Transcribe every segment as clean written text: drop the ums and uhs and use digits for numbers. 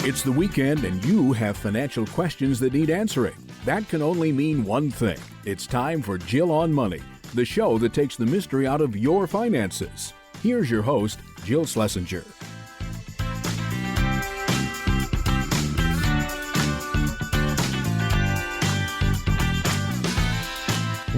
It's the weekend and you have financial questions that need answering. That can only mean one thing. It's time for Jill on Money, the show that takes the mystery out of your finances. Here's your host, Jill Schlesinger.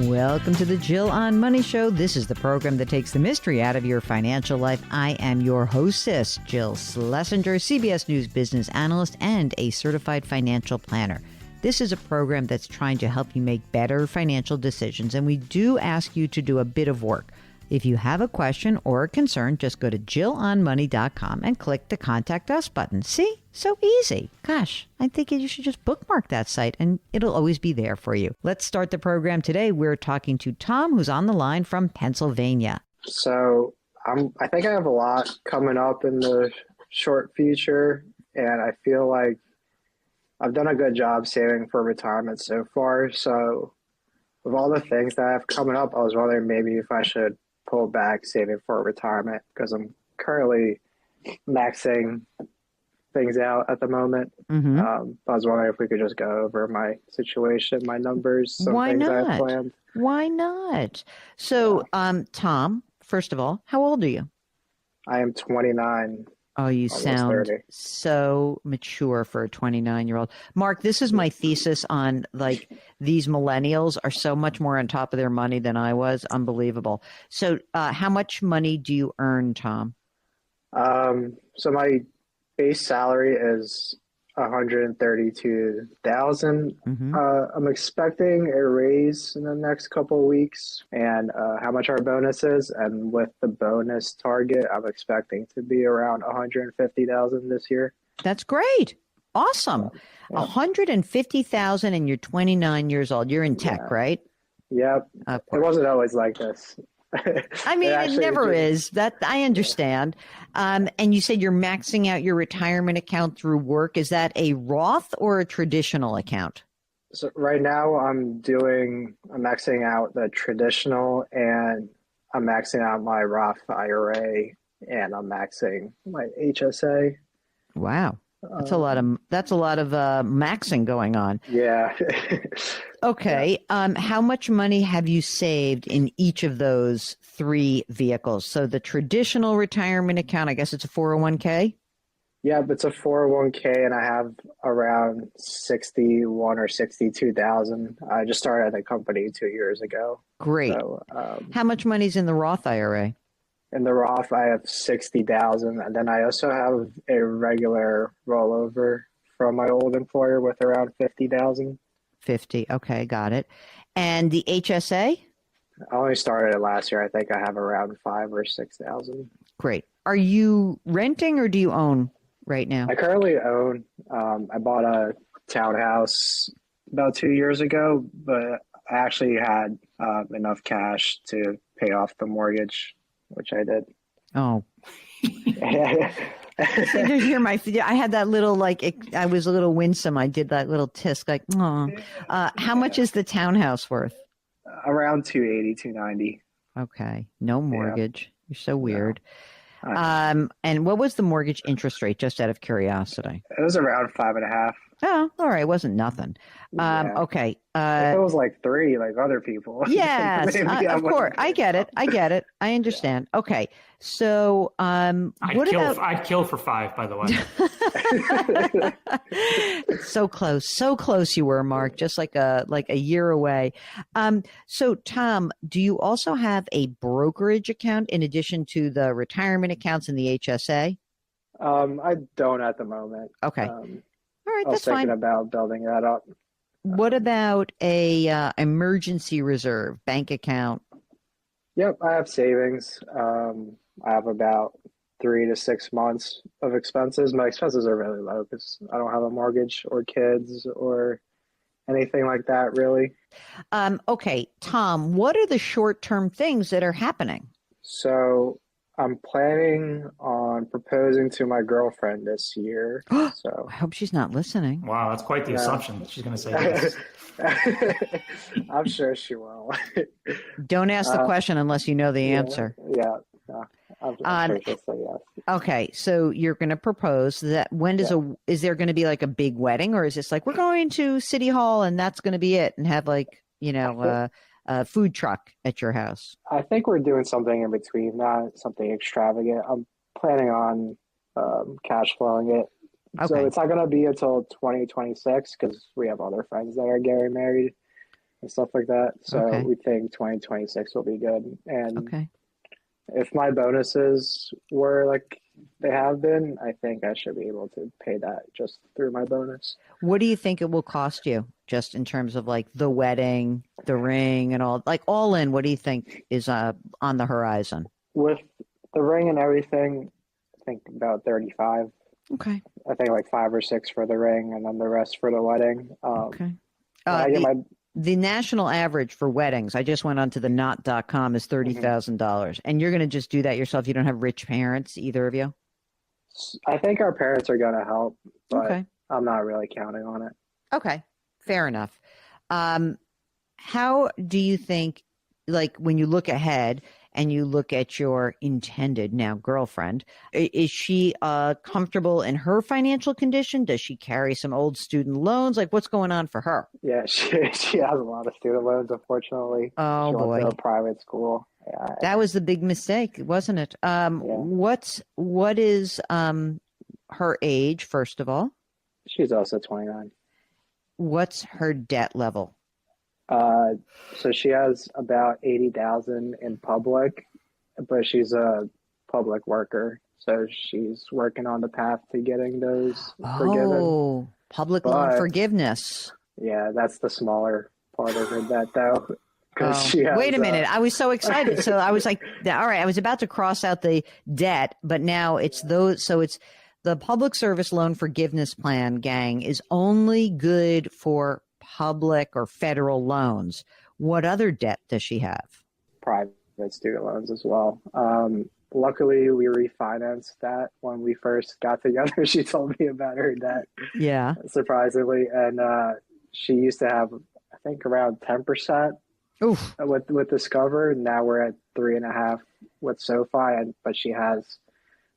Welcome to the Jill on Money Show. This is the program that takes the mystery out of your financial life. I am your hostess, Jill Schlesinger, CBS News business analyst and a certified financial planner. This is a program that's trying to help you make better financial decisions, and we do ask you to do a bit of work. If you have a question or a concern, just go to JillOnMoney.com and click the Contact Us button. See? So easy. Gosh, I think you should just bookmark that site and it'll always be there for you. Let's start the program today. We're talking to Tom, who's on the line from Pennsylvania. So I think I have a lot coming up in the short future, and I feel like I've done a good job saving for retirement so far. So with all the things that I have coming up, I was wondering maybe if I should pull back saving for retirement, because I'm currently maxing things out at the moment. I was wondering if we could just go over my situation, my numbers, some things I have planned. Why not? So, Tom, first of all, how old are you? I am 29. Oh, you sound 30. so mature for a 29-year-old. Mark, this is my thesis on, like, these millennials are so much more on top of their money than I was. Unbelievable. So how much money do you earn, Tom? So my base salary is $132,000. I'm expecting a raise in the next couple of weeks, and how much our bonus is. And with the bonus target, I'm expecting to be around $150,000 this year. That's great. Awesome. Yeah. $150,000 and you're 29 years old. You're in tech, right? Yep. It wasn't always like this. I mean, it never is. That I understand. And you said you're maxing out your retirement account through work. Is that a Roth or a traditional account? So right now I'm maxing out the traditional, and I'm maxing out my Roth IRA, and I'm maxing my HSA. Wow. That's a lot of maxing going on. Yeah. Okay. Yeah. How much money have you saved in each of those three vehicles? So the traditional retirement account, I guess it's a 401k? Yeah, but it's a 401k, and I have around 61 or 62,000. I just started at the company 2 years ago. Great. So, how much money's in the Roth IRA? In the Roth, I have 60,000, and then I also have a regular rollover from my old employer with around 50,000. 50. Okay, got it. And the HSA? I only started it last year. I think I have around 5,000 or 6,000. Great. Are you renting or do you own right now? I currently own. I bought a townhouse about 2 years ago, but I actually had enough cash to pay off the mortgage, which I did. Oh. So hear I had that little, I was a little winsome. I did that little tisk, like, oh. How much is the townhouse worth? Around 280, 290. Okay. No mortgage. Yeah. You're so weird. No. And what was the mortgage interest rate, just out of curiosity? It was around 5.5. Oh, all right. It wasn't nothing. Yeah. Okay. If it was like 3, like other people. Yes, of course. I get it. I understand. Yeah. Okay. So, I'd kill for 5, by the way. So close you were, Mark, just like a year away. So Tom, do you also have a brokerage account in addition to the retirement accounts and the HSA? I don't at the moment. Okay. All right, that's fine. I was thinking fine. about building that up. What about a emergency reserve bank account? Yep, I have savings. I have about 3 to 6 months of expenses. My expenses are really low because I don't have a mortgage or kids or anything like that, really. Okay, Tom, what are the short-term things that are happening? So I'm planning on proposing to my girlfriend this year. So I hope she's not listening. Wow, that's quite the assumption. She's going to say yes. I'm sure she will. Don't ask the question unless you know the answer. Yeah. I'm sure she'll say yes. Okay, so you're going to propose that. When does is there going to be like a big wedding, or is this like we're going to City Hall and that's going to be it, and have like a food truck at your house? I think we're doing something in between, not something extravagant. I'm planning on cash flowing it. So Okay. it's not going to be until 2026 because we have other friends that are getting married and stuff like that. So Okay. we think 2026 will be good. And Okay. if my bonuses were like they have been, I think I should be able to pay that just through my bonus. What do you think it will cost you, just in terms of like the wedding, the ring, and all, like all in? What do you think is on the horizon? With the ring and everything, I think about 35. Okay. I think like 5 or 6 for the ring, and then the rest for the wedding. Okay. I get my The national average for weddings, I just went onto the knot.com, is $30,000. And you're going to just do that yourself? You don't have rich parents, either of you? I think our parents are going to help, but Okay. I'm not really counting on it. Okay. Fair enough. How do you think, like when you look ahead and you look at your intended now girlfriend, is she comfortable in her financial condition? Does she carry some old student loans? Like what's going on for her? Yeah, she has a lot of student loans, unfortunately. Oh, she boy. went to a private school. Yeah, That was the big mistake, wasn't it? What is her age, first of all? she's also 29. What's her debt level? So she has about 80,000 in public, but she's a public worker, so she's working on the path to getting those forgiven. Oh, public loan forgiveness. Yeah, that's the smaller part of her debt, though. She has, wait a minute. I was so excited. So I was like, all right, I was about to cross out the debt, but now it's those. So it's the public service loan forgiveness plan, gang, is only good for public or federal loans. What other debt does she have? private student loans as well. Luckily, we refinanced that when we first got together. She told me about her debt, Yeah. surprisingly, and she used to have, I think, around 10% Oof. with Discover. Now we're at 3.5 with SoFi, but she has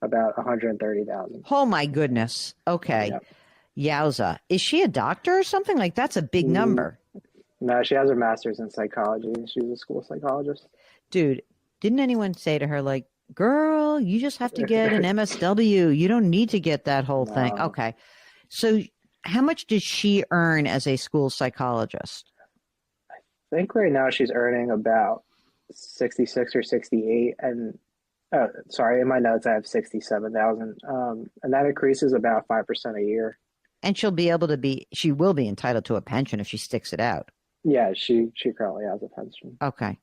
about 130,000. Oh my goodness. Okay. Yeah. Yowza. Is she a doctor or something? Like that's a big number. No, she has a master's in psychology. She's a school psychologist. Dude, didn't anyone say to her, like, girl, you just have to get an MSW. You don't need to get that whole thing. Okay. So how much does she earn as a school psychologist? I think right now she's earning about 66 or 68, and sorry, in my notes I have 67,000, and that increases about 5% a year. And she will be entitled to a pension if she sticks it out. Yeah, she currently has a pension. Okay.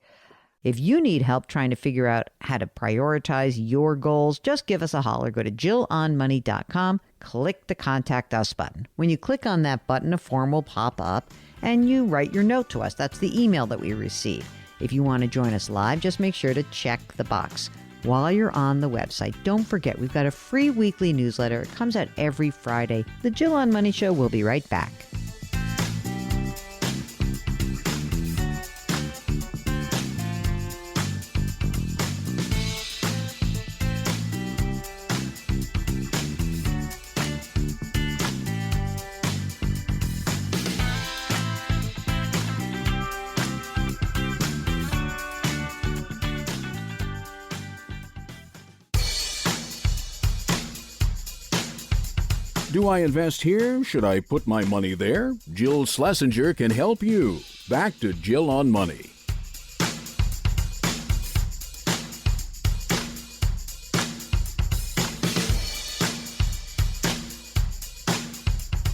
If you need help trying to figure out how to prioritize your goals, just give us a holler. Go to JillOnMoney.com, click the Contact Us button. When you click on that button, a form will pop up and you write your note to us. That's the email that we receive. If you want to join us live, just make sure to check the box. While you're on the website, don't forget we've got a free weekly newsletter. It comes out every Friday. The Jill on Money Show will be right back. Do I invest here? Should I put my money there? Jill Schlesinger can help you. Back to Jill on Money.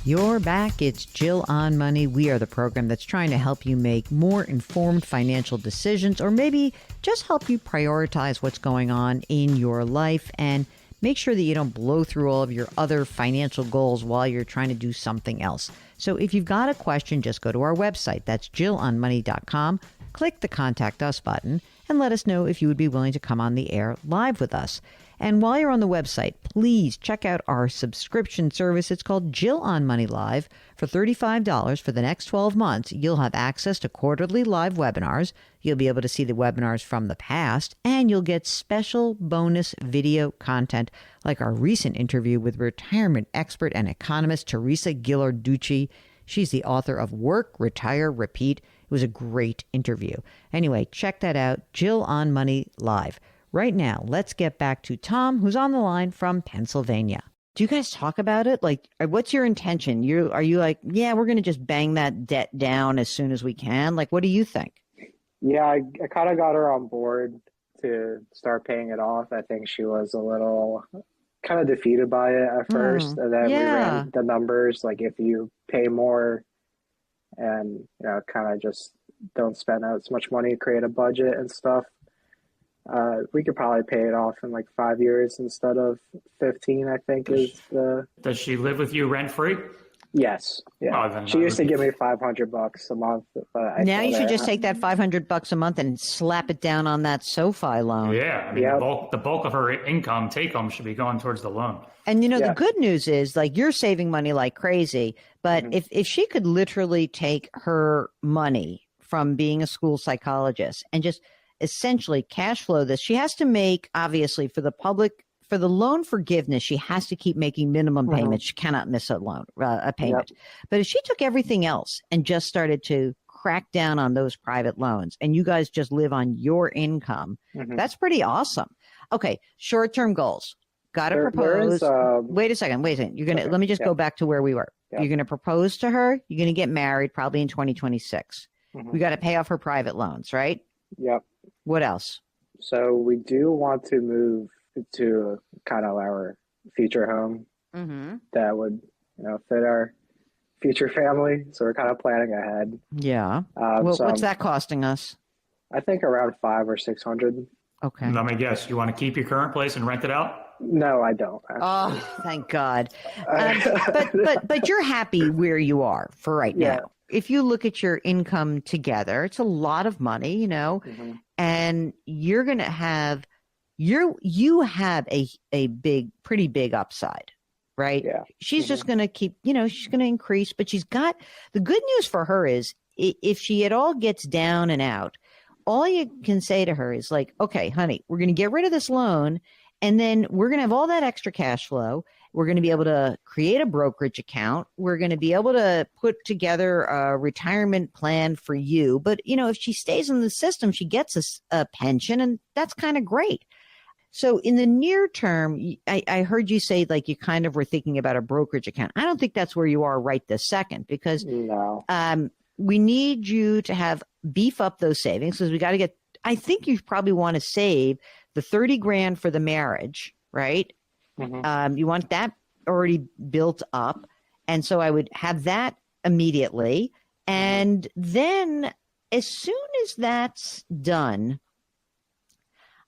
You're back. It's Jill on Money. We are the program that's trying to help you make more informed financial decisions, or maybe just help you prioritize what's going on in your life and make sure that you don't blow through all of your other financial goals while you're trying to do something else. So if you've got a question, just go to our website. That's JillOnMoney.com. Click the Contact Us button, and let us know if you would be willing to come on the air live with us. And while you're on the website, please check out our subscription service. It's called Jill on Money Live. For $35 for the next 12 months, you'll have access to quarterly live webinars. You'll be able to see the webinars from the past, and you'll get special bonus video content like our recent interview with retirement expert and economist Teresa Ghilarducci. She's the author of Work, Retire, Repeat. It was a great interview. Anyway, check that out, Jill on Money Live. Right now, let's get back to Tom, who's on the line from Pennsylvania. Do you guys talk about it? Like, what's your intention? Are you like, yeah, we're going to just bang that debt down as soon as we can? Like, what do you think? Yeah, I kind of got her on board to start paying it off. I think she was a little kind of defeated by it at first. And then we ran the numbers, like if you pay more and, kind of just don't spend as much money, create a budget and stuff, we could probably pay it off in like 5 years instead of 15, I think is the... Does she live with you rent-free? Yes. Yeah. Oh, she used to give me $500 a month. Now you should just take that $500 a month and slap it down on that SoFi loan. Yeah. I mean, the bulk of her income take-home should be going towards the loan. And, the good news is, like, you're saving money like crazy. But if she could literally take her money from being a school psychologist and just essentially cash flow this, she has to make, obviously, for the loan forgiveness, she has to keep making minimum payments. She cannot miss a payment. But if she took everything else and just started to crack down on those private loans and you guys just live on your income, that's pretty awesome. Okay, short-term goals. Got to propose. Wait a second. Let me just go back to where we were. You're going to propose to her. You're going to get married probably in 2026. We got to pay off her private loans, right? Yep. What else? So we do want to move to kind of our future home that would, fit our future family. So we're kind of planning ahead. Yeah. What's that costing us? I think around $500 or $600. Okay. Let me guess. You want to keep your current place and rent it out? No, I don't. Actually. Oh, thank God. But you're happy where you are for right now. If you look at your income together, it's a lot of money, and you're going to have you have a pretty big upside, right? Yeah. She's just going to keep, she's going to increase, but she's got the good news for her is if she at all gets down and out, all you can say to her is like, okay, honey, we're going to get rid of this loan. And then we're going to have all that extra cash flow. We're going to be able to create a brokerage account. We're going to be able to put together a retirement plan for you. But, if she stays in the system, she gets a pension, and that's kind of great. So in the near term, I heard you say like you kind of were thinking about a brokerage account. I don't think that's where you are right this second because we need you to beef up those savings because we got to get, I think you probably want to save the 30 grand for the marriage, right? You want that already built up. And so I would have that immediately. And then as soon as that's done,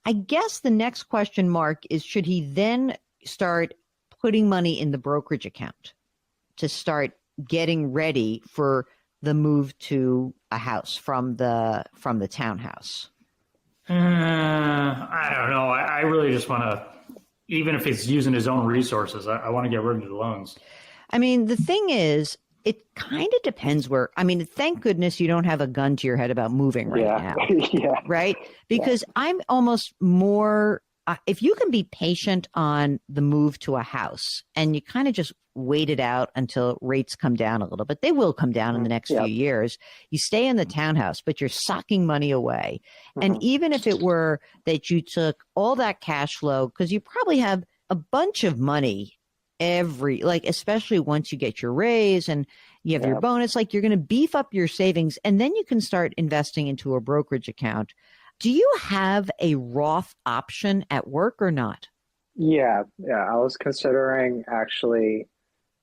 I guess the next question mark is, should he then start putting money in the brokerage account to start getting ready for the move to a house from the townhouse? I don't know. I really just want to, even if he's using his own resources, I want to get rid of the loans. I mean, the thing is, it kind of depends where, thank goodness you don't have a gun to your head about moving right now. Right? Because I'm almost more, if you can be patient on the move to a house and you kind of just wait it out until rates come down a little bit, they will come down in the next few years. You stay in the townhouse, but you're socking money away. And even if it were that you took all that cash flow, because you probably have a bunch of money especially once you get your raise and you have your bonus, like you're going to beef up your savings and then you can start investing into a brokerage account. Do you have a Roth option at work or not? Yeah. I was considering actually,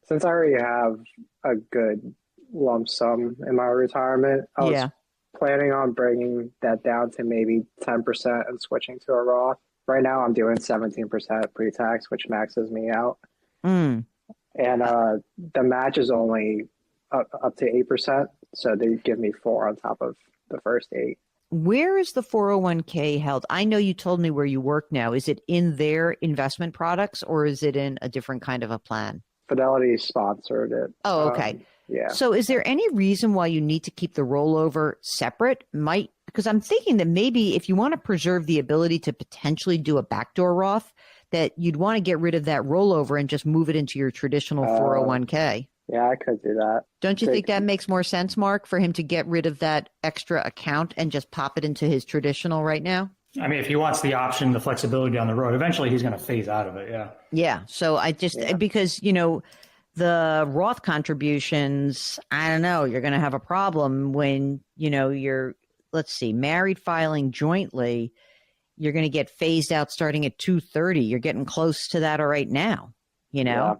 since I already have a good lump sum in my retirement, I was planning on bringing that down to maybe 10% and switching to a Roth. Right now I'm doing 17% pre-tax, which maxes me out. And the match is only up to 8%. So they give me 4 on top of the first 8. Where is the 401k held? I know you told me where you work now. Is it in their investment products or is it in a different kind of a plan? Fidelity sponsored it. Oh, okay. Yeah. So is there any reason why you need to keep the rollover separate? Because I'm thinking that maybe if you want to preserve the ability to potentially do a backdoor Roth, that you'd want to get rid of that rollover and just move it into your traditional 401k. Yeah, I could do that. Don't you think that makes more sense, Mark, for him to get rid of that extra account and just pop it into his traditional right now? I mean, if he wants the option, the flexibility down the road, eventually he's going to phase out of it. Yeah. Yeah. So because, the Roth contributions, I don't know, you're going to have a problem when, you're, let's see, married filing jointly, you're going to get phased out starting at 230. You're getting close to that right now, Yeah.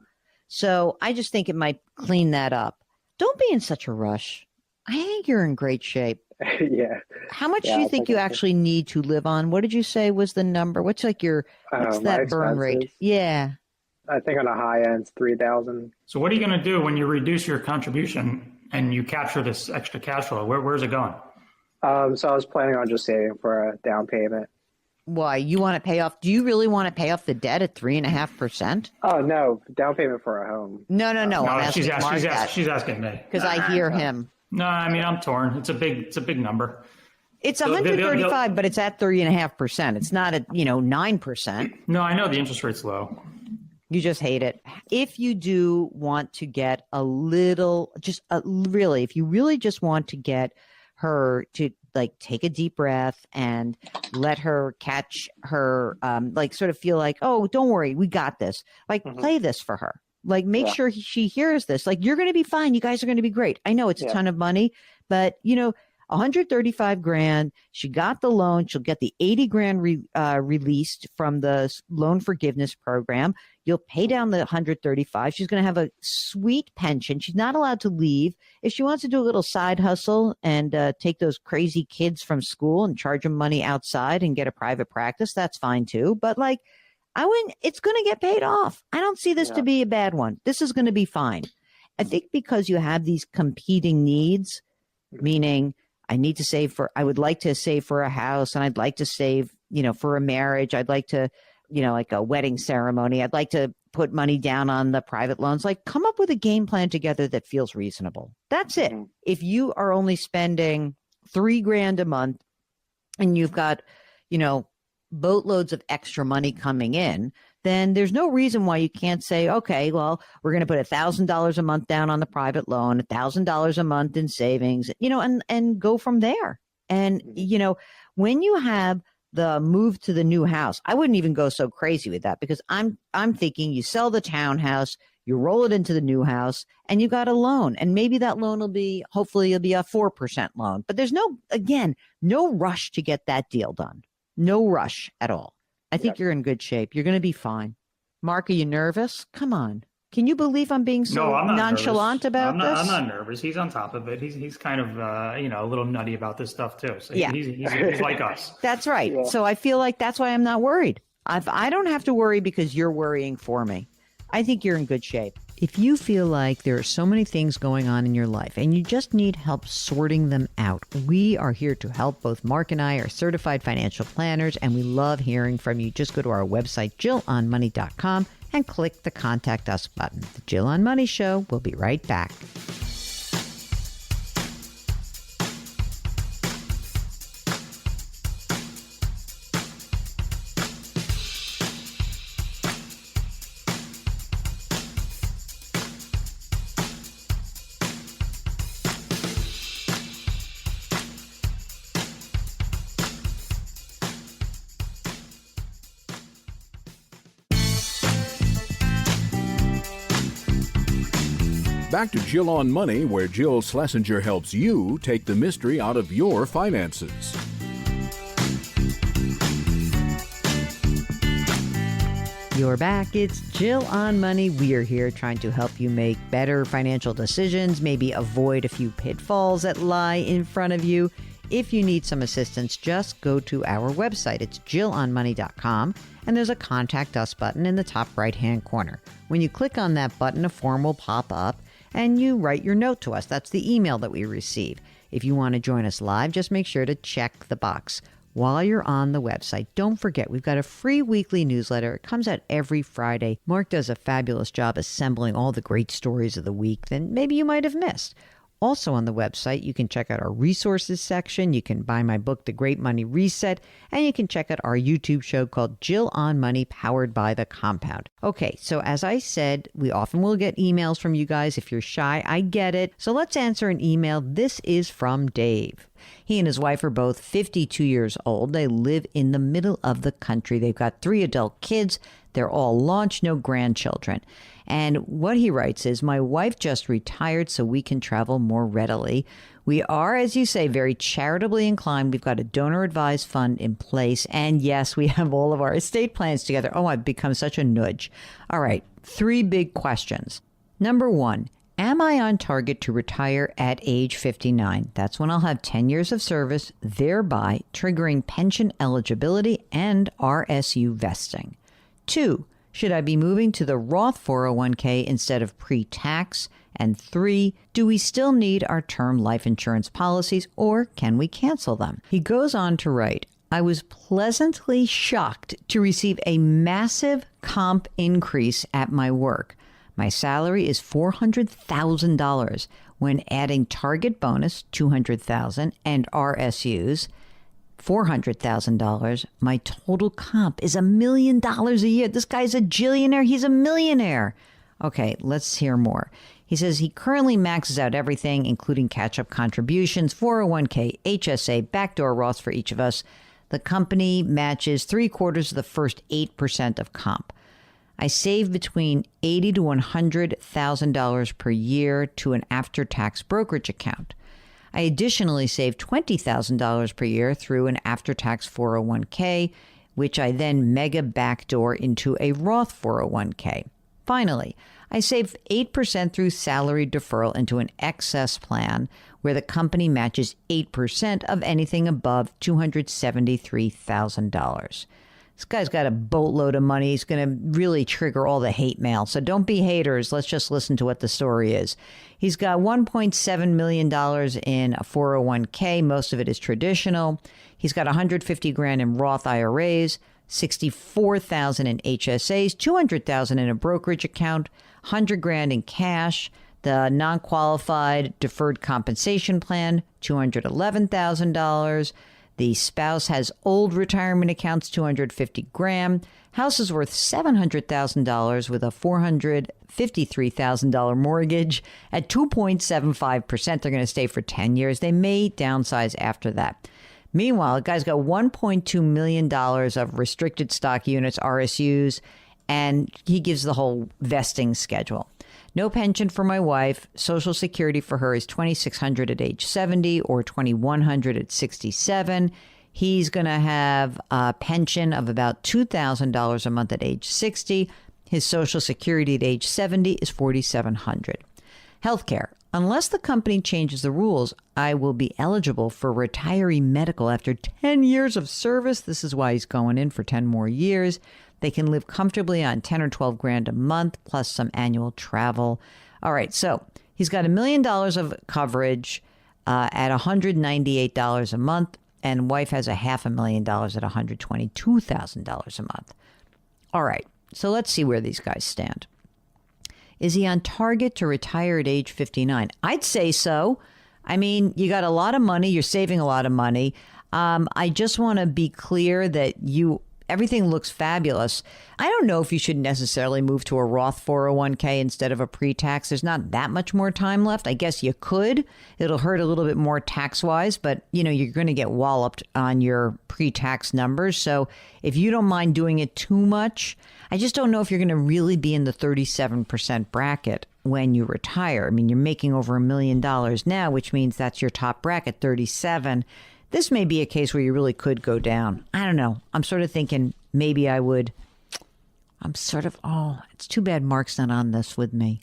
So I just think it might clean that up. Don't be in such a rush. I think you're in great shape. Yeah. How much do you think you actually need to live on? What did you say was the number? What's that burn rate? Yeah. I think on a high end, it's 3,000. So what are you going to do when you reduce your contribution and you capture this extra cash flow? Where's it going? So I was planning on just saving for a down payment. Why? You want to pay off? Do you really want to pay off the debt at 3.5%? Oh, no. Down payment for a home. No. She's asking me. Because I hear him. No, I mean, I'm torn. It's a big number. It's 135, but it's at 3.5%. It's not at, 9%. No, I know the interest rate's low. You just hate it. If you do want to get a little, if you really just want to get her to take a deep breath and let her catch her, sort of feel like, oh, don't worry, we got this. Play this for her. Make sure she hears this. You're going to be fine. You guys are going to be great. I know it's a ton of money, but 135 grand. She got the loan. She'll get the 80 grand released from the loan forgiveness program. You'll pay down the 135. She's going to have a sweet pension. She's not allowed to leave. If she wants to do a little side hustle and take those crazy kids from school and charge them money outside and get a private practice, that's fine too. But it's going to get paid off. I don't see this to be a bad one. This is going to be fine. I think because you have these competing needs, meaning I would like to save for a house and I'd like to save, for a marriage. I'd like to, like a wedding ceremony. I'd like to put money down on the private loans. Come up with a game plan together that feels reasonable. That's it. Mm-hmm. If you are only spending $3,000 a month and you've got, boatloads of extra money coming in, then there's no reason why you can't say, okay, well, we're going to put $1,000 a month down on the private loan, $1,000 a month in savings, and go from there. And, when you have the move to the new house, I wouldn't even go so crazy with that because I'm thinking you sell the townhouse, you roll it into the new house and you got a loan. And maybe that loan hopefully it'll be a 4% loan, but there's no rush to get that deal done. No rush at all. I think you're in good shape. You're going to be fine. Mark, are you nervous? Come on. Can you believe I'm being so nonchalant about this? I'm not nervous. He's on top of it. He's kind of, a little nutty about this stuff too. So he's like us. That's right. Yeah. So I feel like that's why I'm not worried. I don't have to worry because you're worrying for me. I think you're in good shape. If you feel like there are so many things going on in your life and you just need help sorting them out, we are here to help. Both Mark and I are certified financial planners, and we love hearing from you. Just go to our website, JillOnMoney.com, and click the Contact Us button. The Jill on Money Show will be right back. Back to Jill on Money, where Jill Schlesinger helps you take the mystery out of your finances. You're back. It's Jill on Money. We are here trying to help you make better financial decisions, maybe avoid a few pitfalls that lie in front of you. If you need some assistance, just go to our website. It's JillOnMoney.com, and there's a Contact Us button in the top right-hand corner. When you click on that button, a form will pop up, and you write your note to us. That's the email that we receive. If you want to join us live, just make sure to check the box. While you're on the website, don't forget, we've got a free weekly newsletter. It comes out every Friday. Mark does a fabulous job assembling all the great stories of the week that maybe you might have missed. Also on the website, you can check out our resources section. You can buy my book, The Great Money Reset, and you can check out our YouTube show called Jill on Money, powered by The Compound. Okay, so as I said, we often will get emails from you guys. If you're shy, I get it. So let's answer an email. This is from Dave. He and his wife are both 52 years old. They live in the middle of the country. They've got 3 adult kids. They're all launched, no grandchildren. And what he writes is, my wife just retired so we can travel more readily. We are, as you say, very charitably inclined. We've got a donor-advised fund in place. And yes, we have all of our estate plans together. Oh, I've become such a nudge. All right, 3 big questions. Number 1, am I on target to retire at age 59? That's when I'll have 10 years of service, thereby triggering pension eligibility and RSU vesting. 2, should I be moving to the Roth 401k instead of pre-tax? And 3, do we still need our term life insurance policies, or can we cancel them? He goes on to write, I was pleasantly shocked to receive a massive comp increase at my work. My salary is $400,000. When adding target bonus, $200,000, and RSUs, $400,000, my total comp is $1 million a year. This guy's a jillionaire. He's a millionaire. Okay, let's hear more. He says he currently maxes out everything, including catch-up contributions, 401k, HSA, backdoor Roths for each of us. The company matches 3/4 of the first 8% of comp. I save between $80,000 to $100,000 per year to an after-tax brokerage account. I additionally save $20,000 per year through an after-tax 401k, which I then mega backdoor into a Roth 401k. Finally, I save 8% through salary deferral into an excess plan where the company matches 8% of anything above $273,000. This guy's got a boatload of money. He's going to really trigger all the hate mail. So don't be haters. Let's just listen to what the story is. He's got $1.7 million in a 401k. Most of it is traditional. He's got $150,000 in Roth IRAs, $64,000 in HSAs, $200,000 in a brokerage account, $100,000 in cash, the non-qualified deferred compensation plan, $211,000. The spouse has old retirement accounts, $250,000. House is worth $700,000 with a $453,000 mortgage at 2.75%. They're going to stay for 10 years. They may downsize after that. Meanwhile, the guy's got $1.2 million of restricted stock units, RSUs, and he gives the whole vesting schedule. No pension for my wife. Social Security for her is $2,600 at age 70 or $2,100 at 67. He's going to have a pension of about $2,000 a month at age 60. His Social Security at age 70 is $4,700. Healthcare. Unless the company changes the rules, I will be eligible for retiree medical after 10 years of service. This is why he's going in for 10 more years. They can live comfortably on $10,000 or $12,000 a month, plus some annual travel. All right, so he's got $1 million of coverage at $198 a month, and wife has $500,000 at $122,000 a month. All right, so let's see where these guys stand. Is he on target to retire at age 59? I'd say so. I mean, you got a lot of money. You're saving a lot of money. I just want to be clear that everything looks fabulous. I don't know if you should necessarily move to a Roth 401k instead of a pre-tax. There's not that much more time left. I guess you could. It'll hurt a little bit more tax-wise, but you're going to get walloped on your pre-tax numbers. So if you don't mind doing it too much, I just don't know if you're going to really be in the 37% bracket when you retire. I mean, you're making over $1 million now, which means that's your top bracket, 37. This may be a case where you really could go down. I don't know. I'm sort of thinking maybe I would. It's too bad Mark's not on this with me.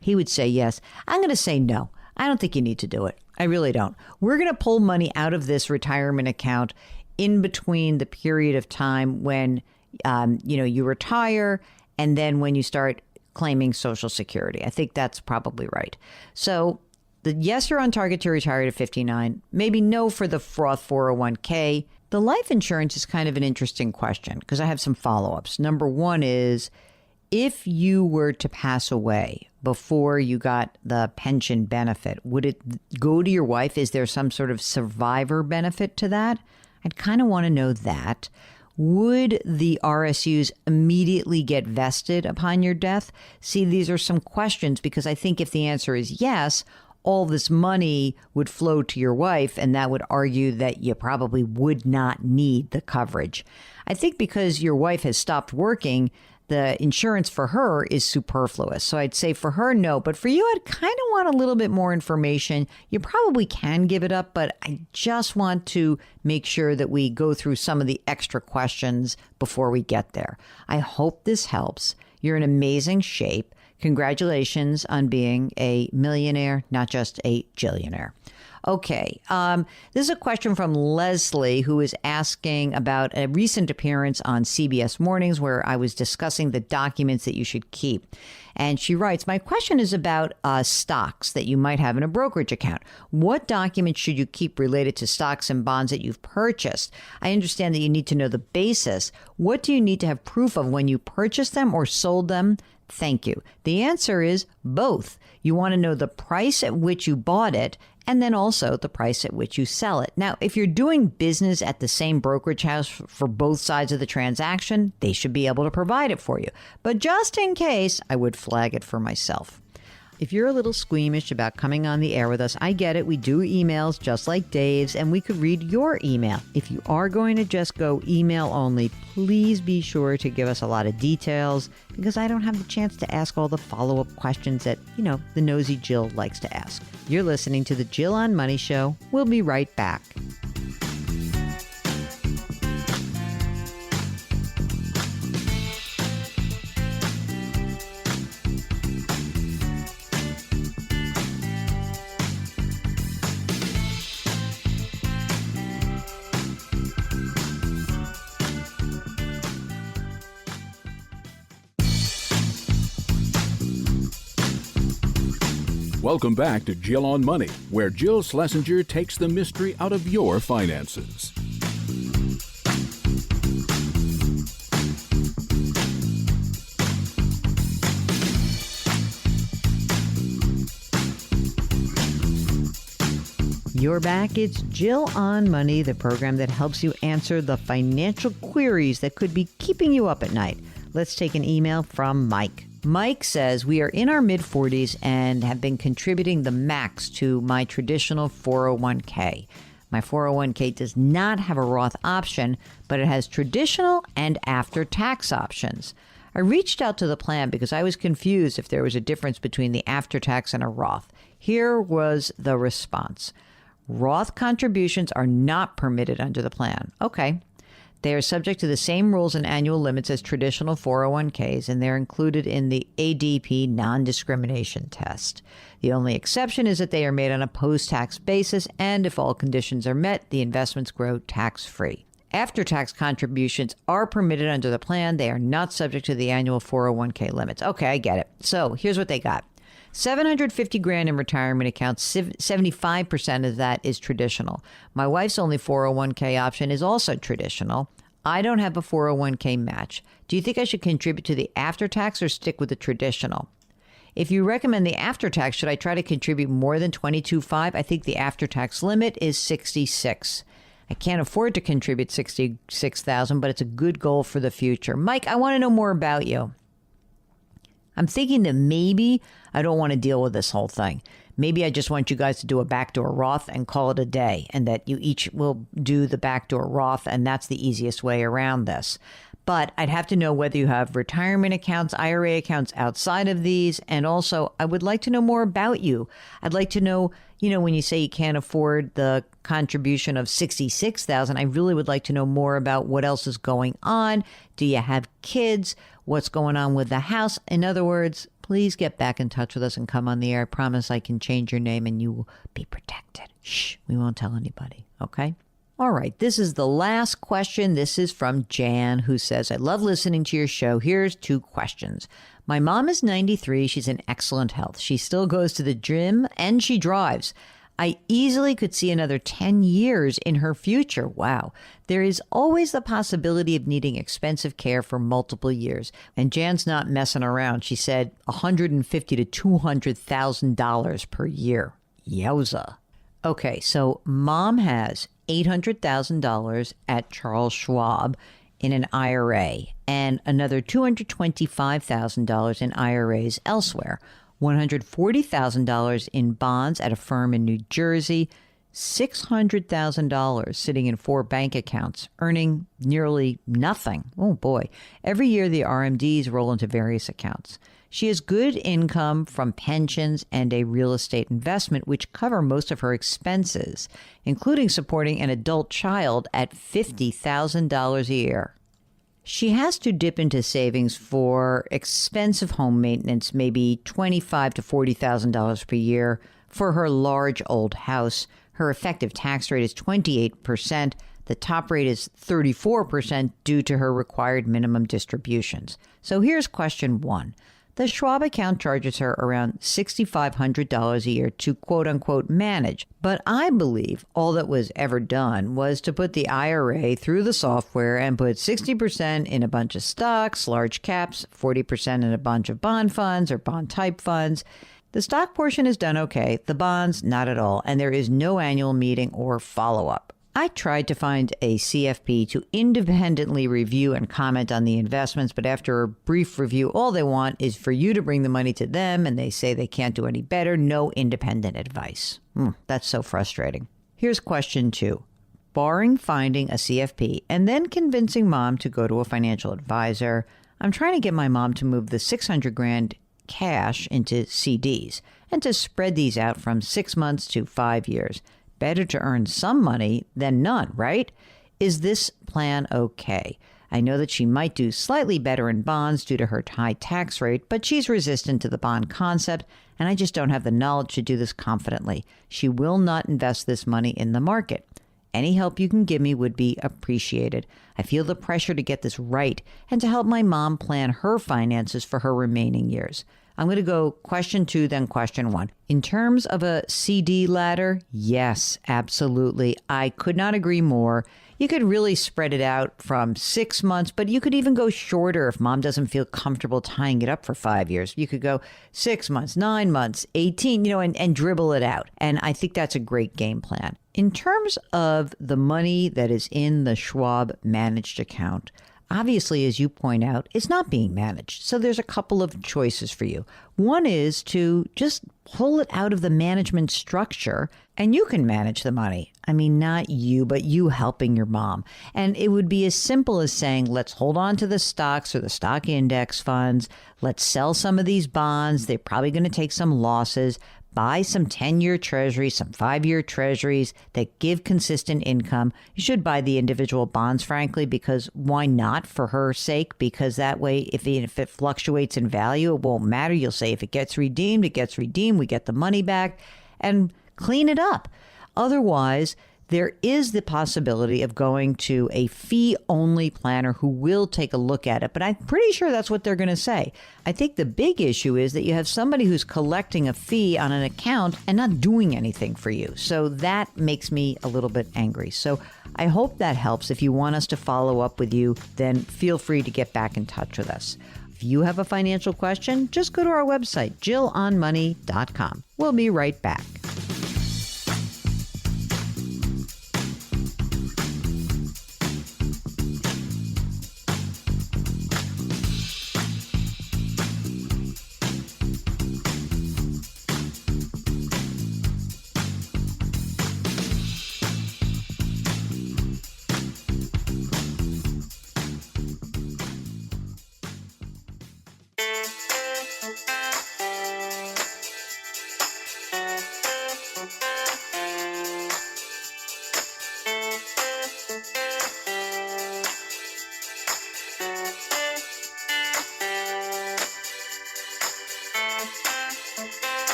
He would say yes. I'm going to say no. I don't think you need to do it. I really don't. We're going to pull money out of this retirement account in between the period of time when, you retire and then when you start claiming Social Security. I think that's probably right. So The yes, you're on target to retire at 59. Maybe no for the Roth 401k. The life insurance is kind of an interesting question because I have some follow-ups. Number one is, if you were to pass away before you got the pension benefit, would it go to your wife? Is there some sort of survivor benefit to that? I'd kind of want to know that. Would the RSUs immediately get vested upon your death? See, these are some questions because I think if the answer is yes, all this money would flow to your wife, and that would argue that you probably would not need the coverage. I think because your wife has stopped working, the insurance for her is superfluous. So I'd say for her, no. But for you, I'd kind of want a little bit more information. You probably can give it up, but I just want to make sure that we go through some of the extra questions before we get there. I hope this helps. You're in amazing shape. Congratulations on being a millionaire, not just a jillionaire. Okay, this is a question from Leslie, who is asking about a recent appearance on CBS Mornings where I was discussing the documents that you should keep. And she writes, my question is about stocks that you might have in a brokerage account. What documents should you keep related to stocks and bonds that you've purchased? I understand that you need to know the basis. What do you need to have proof of when you purchased them or sold them? Thank you. The answer is both. You want to know the price at which you bought it and then also the price at which you sell it. Now, if you're doing business at the same brokerage house for both sides of the transaction, they should be able to provide it for you. But just in case, I would flag it for myself. If you're a little squeamish about coming on the air with us, I get it. We do emails just like Dave's, and we could read your email. If you are going to just go email only, please be sure to give us a lot of details because I don't have the chance to ask all the follow-up questions that, the nosy Jill likes to ask. You're listening to the Jill on Money Show. We'll be right back. Welcome back to Jill on Money, where Jill Schlesinger takes the mystery out of your finances. You're back. It's Jill on Money, the program that helps you answer the financial queries that could be keeping you up at night. Let's take an email from Mike. Mike says, we are in our mid-40s and have been contributing the max to my traditional 401k. My 401k does not have a Roth option, but it has traditional and after-tax options. I reached out to the plan because I was confused if there was a difference between the after-tax and a Roth. Here was the response. Roth contributions are not permitted under the plan. Okay. They are subject to the same rules and annual limits as traditional 401ks, and they're included in the ADP non-discrimination test. The only exception is that they are made on a post-tax basis, and if all conditions are met, the investments grow tax-free. After-tax contributions are permitted under the plan. They are not subject to the annual 401k limits. Okay, I get it. So here's what they got. $750,000 in retirement accounts, 75% of that is traditional. My wife's only 401k option is also traditional. I don't have a 401k match. Do you think I should contribute to the after-tax or stick with the traditional? If you recommend the after-tax, should I try to contribute more than $22,500? I think the after-tax limit is $66,000. I can't afford to contribute $66,000, but it's a good goal for the future. Mike, I want to know more about you. I'm thinking that maybe I don't want to deal with this whole thing. Maybe I just want you guys to do a backdoor Roth and call it a day, and that you each will do the backdoor Roth, and that's the easiest way around this. But I'd have to know whether you have retirement accounts, IRA accounts outside of these, and also I would like to know more about you. I'd like to know, when you say you can't afford the contribution of $66,000, I really would like to know more about what else is going on. Do you have kids? What's going on with the house? In other words, please get back in touch with us and come on the air. I promise I can change your name and you will be protected. Shh, we won't tell anybody, okay? All right, this is the last question. This is from Jan, who says, I love listening to your show. Here's 2 questions. My mom is 93. She's in excellent health. She still goes to the gym and she drives. I easily could see another 10 years in her future. Wow. There is always the possibility of needing expensive care for multiple years. And Jan's not messing around. She said $150,000 to $200,000 per year. Yowza. Okay, so mom has $800,000 at Charles Schwab in an IRA and another $225,000 in IRAs elsewhere, $140,000 in bonds at a firm in New Jersey, $600,000 sitting in 4 bank accounts, earning nearly nothing. Oh boy. Every year the RMDs roll into various accounts. She has good income from pensions and a real estate investment, which cover most of her expenses, including supporting an adult child at $50,000 a year. She has to dip into savings for expensive home maintenance, maybe $25,000 to $40,000 per year for her large old house. Her effective tax rate is 28%. The top rate is 34% due to her required minimum distributions. So here's question 1. The Schwab account charges her around $6,500 a year to quote-unquote manage. But I believe all that was ever done was to put the IRA through the software and put 60% in a bunch of stocks, large caps, 40% in a bunch of bond funds or bond-type funds. The stock portion is done okay, the bonds not at all, and there is no annual meeting or follow-up. I tried to find a CFP to independently review and comment on the investments, but after a brief review, all they want is for you to bring the money to them, and they say they can't do any better. No independent advice. That's so frustrating. Here's question 2. Barring finding a CFP and then convincing mom to go to a financial advisor, I'm trying to get my mom to move the $600,000 cash into CDs and to spread these out from 6 months to 5 years. Better to earn some money than none, right? Is this plan okay? I know that she might do slightly better in bonds due to her high tax rate, but she's resistant to the bond concept, and I just don't have the knowledge to do this confidently. She will not invest this money in the market. Any help you can give me would be appreciated. I feel the pressure to get this right and to help my mom plan her finances for her remaining years. I'm going to go question 2, then question 1. In terms of a CD ladder, yes, absolutely. I could not agree more. You could really spread it out from 6 months, but you could even go shorter if mom doesn't feel comfortable tying it up for 5 years. You could go 6 months, 9 months, 18, and dribble it out. And I think that's a great game plan. In terms of the money that is in the Schwab managed account, obviously, as you point out, it's not being managed. So there's a couple of choices for you. One is to just pull it out of the management structure and you can manage the money. I mean, not you, but you helping your mom. And it would be as simple as saying, let's hold on to the stocks or the stock index funds. Let's sell some of these bonds. They're probably going to take some losses. Buy some 10-year treasuries, some 5-year treasuries that give consistent income. You should buy the individual bonds, frankly, because why not, for her sake? Because that way, if it fluctuates in value, it won't matter. You'll say if it gets redeemed, it gets redeemed. We get the money back and clean it up. Otherwise, there is the possibility of going to a fee-only planner who will take a look at it. But I'm pretty sure that's what they're going to say. I think the big issue is that you have somebody who's collecting a fee on an account and not doing anything for you. So that makes me a little bit angry. So I hope that helps. If you want us to follow up with you, then feel free to get back in touch with us. If you have a financial question, just go to our website, jillonmoney.com. We'll be right back.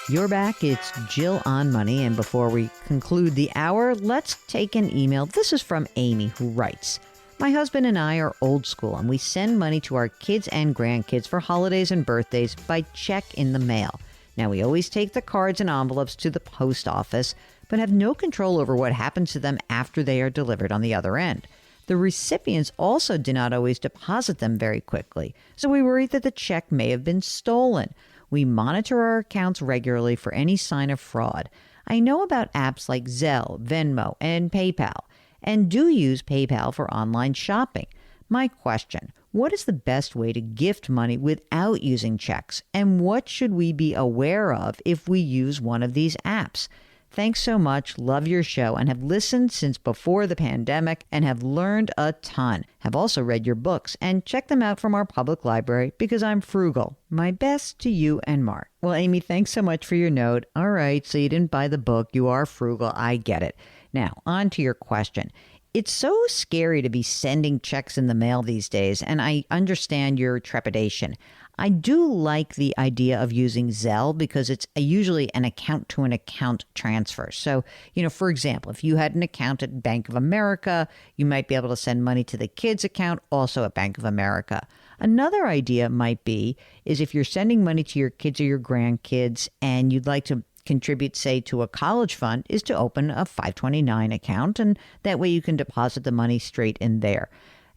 You're back. It's Jill on Money. And before we conclude the hour, let's take an email. This is from Amy, who writes, my husband and I are old school, and we send money to our kids and grandkids for holidays and birthdays by check in the mail. Now, we always take the cards and envelopes to the post office, but have no control over what happens to them after they are delivered on the other end. The recipients also do not always deposit them very quickly, so we worry that the check may have been stolen. We monitor our accounts regularly for any sign of fraud. I know about apps like Zelle, Venmo, and PayPal, and do use PayPal for online shopping. My question, what is the best way to gift money without using checks? And what should we be aware of if we use one of these apps? Thanks so much. Love your show and have listened since before the pandemic and have learned a ton. Have also read your books and checked them out from our public library because I'm frugal. My best to you and Mark. Well, Amy, thanks so much for your note. All right, so you didn't buy the book. You are frugal. I get it. Now, on to your question. It's so scary to be sending checks in the mail these days, and I understand your trepidation. I do like the idea of using Zelle because it's usually an account-to-an-account transfer. So, for example, if you had an account at Bank of America, you might be able to send money to the kids' account, also at Bank of America. Another idea might be is if you're sending money to your kids or your grandkids and you'd like to contribute, say, to a college fund, is to open a 529 account, and that way you can deposit the money straight in there.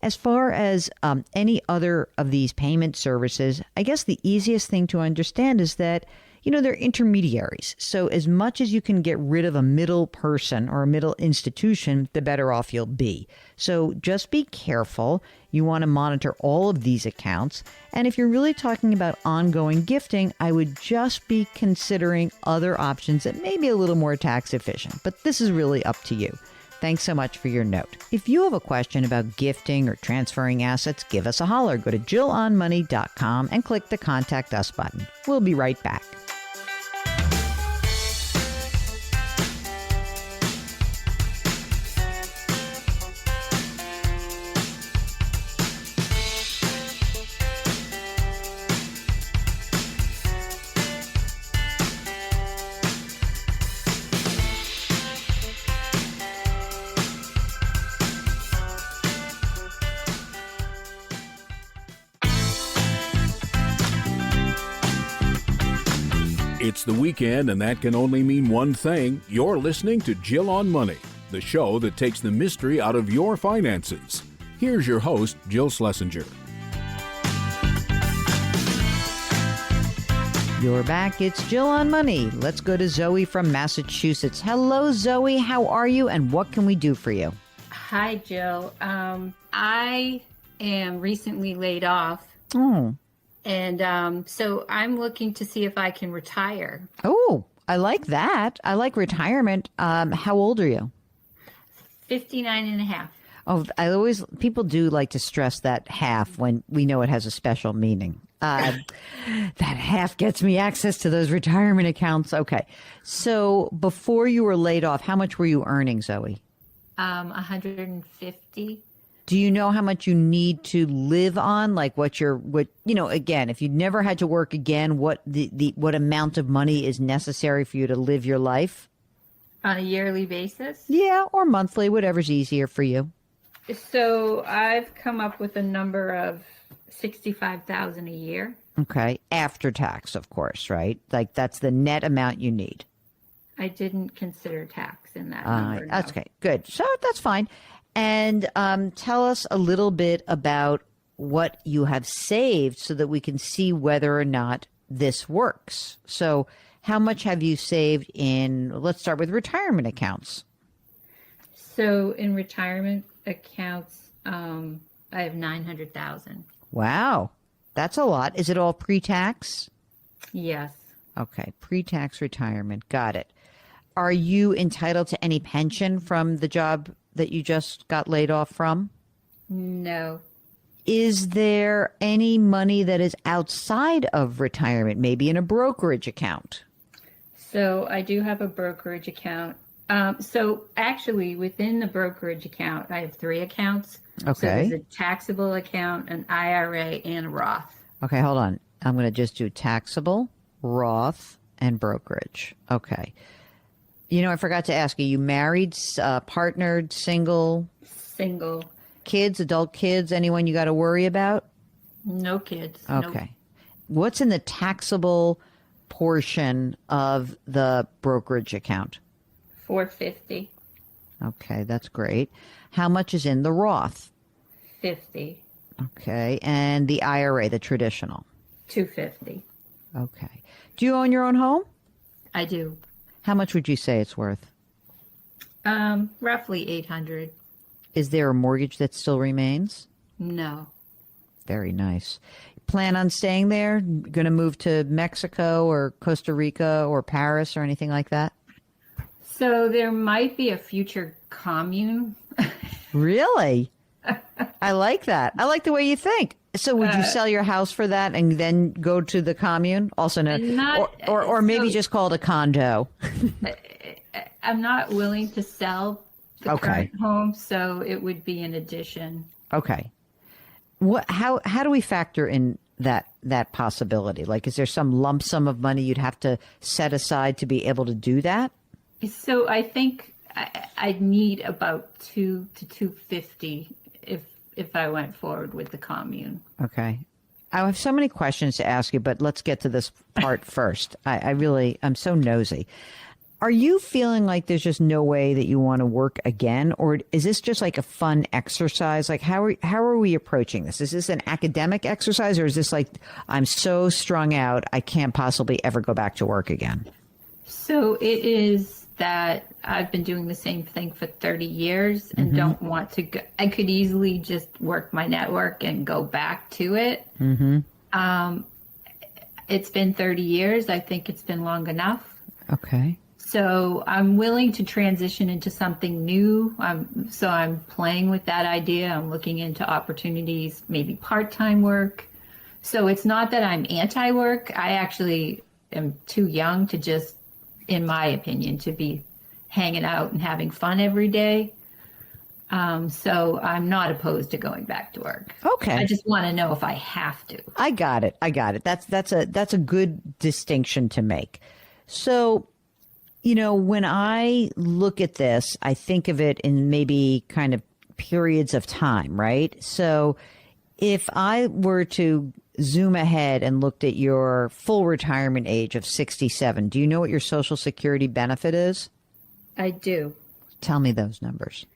As far as any other of these payment services, I guess the easiest thing to understand is that, they're intermediaries. So as much as you can get rid of a middle person or a middle institution, the better off you'll be. So just be careful. You want to monitor all of these accounts. And if you're really talking about ongoing gifting, I would just be considering other options that may be a little more tax efficient. But this is really up to you. Thanks so much for your note. If you have a question about gifting or transferring assets, give us a holler. Go to JillOnMoney.com and click the Contact Us button. We'll be right back. It's the weekend, and that can only mean one thing. You're listening to Jill on Money, the show that takes the mystery out of your finances. Here's your host, Jill Schlesinger. You're back. It's Jill on Money. Let's go to Zoe from Massachusetts. Hello, Zoe. How are you, and what can we do for you? Hi, Jill. I am recently laid off. Oh. And so I'm looking to see if I can retire. Oh, I like that. I like retirement. How old are you? 59 and a half. Oh, people do like to stress that half when we know it has a special meaning. That half gets me access to those retirement accounts. Okay. So before you were laid off, how much were you earning, Zoe? 150. Do you know how much you need to live on? Like again, if you'd never had to work again, what amount of money is necessary for you to live your life? On a yearly basis? Yeah, or monthly, whatever's easier for you. So I've come up with a number of $65,000 a year. Okay. After tax, of course, right? Like that's the net amount you need. I didn't consider tax in that number. No. That's okay. Good. So that's fine. And tell us a little bit about what you have saved so that we can see whether or not this works. So how much have you saved let's start with retirement accounts. So in retirement accounts, I have $900,000. Wow. That's a lot. Is it all pre-tax? Yes. Okay. Pre-tax retirement. Got it. Are you entitled to any pension from the job that you just got laid off from? No. Is there any money that is outside of retirement, maybe in a brokerage account? So I do have a brokerage account. So actually within the brokerage account, I have 3 accounts. Okay. So there's a taxable account, an IRA, and a Roth. Okay, hold on. I'm going to just do taxable, Roth, and brokerage. Okay. You know, I forgot to ask you, you married, partnered, single, Single. kids, adult kids, anyone you got to worry about? No kids. Okay. Nope. What's in the taxable portion of the brokerage account? $450. Okay, that's great. How much is in the Roth? $50. Okay, and the IRA, the traditional? $250. Okay. Do you own your own home? I do. How much would you say it's worth? Roughly $800. Is there a mortgage that still remains? No. Very nice. Plan on staying there? Going to move to Mexico or Costa Rica or Paris or anything like that? So there might be a future commune. Really? I like that. I like the way you think. So would you sell your house for that and then go to the commune? Also known, or maybe just call it a condo. I'm not willing to sell the current home, so it would be an addition. Okay. How do we factor in that possibility? Like, is there some lump sum of money you'd have to set aside to be able to do that? So I think I'd need about $2 to $250 if I went forward with the commune. Okay. I have so many questions to ask you, but let's get to this part first. I'm so nosy. Are you feeling like there's just no way that you want to work again? Or is this just like a fun exercise? Like, how are we approaching this? Is this an academic exercise, or is this like, I'm so strung out, I can't possibly ever go back to work again? So it is that I've been doing the same thing for 30 years and don't want to go. I could easily just work my network and go back to it. It's been 30 years. I think it's been long enough. Okay. So I'm willing to transition into something new. So I'm playing with that idea. I'm looking into opportunities, maybe part-time work. So it's not that I'm anti-work. I actually am too young to just, in my opinion, to be hanging out and having fun every day. So I'm not opposed to going back to work. Okay. I just want to know if I have to. I got it. That's a good distinction to make. So, you know, when I look at this, I think of it in maybe kind of periods of time, right? So if I were to zoom ahead and looked at your full retirement age of 67, do you know what your Social Security benefit is? I do. Tell me those numbers.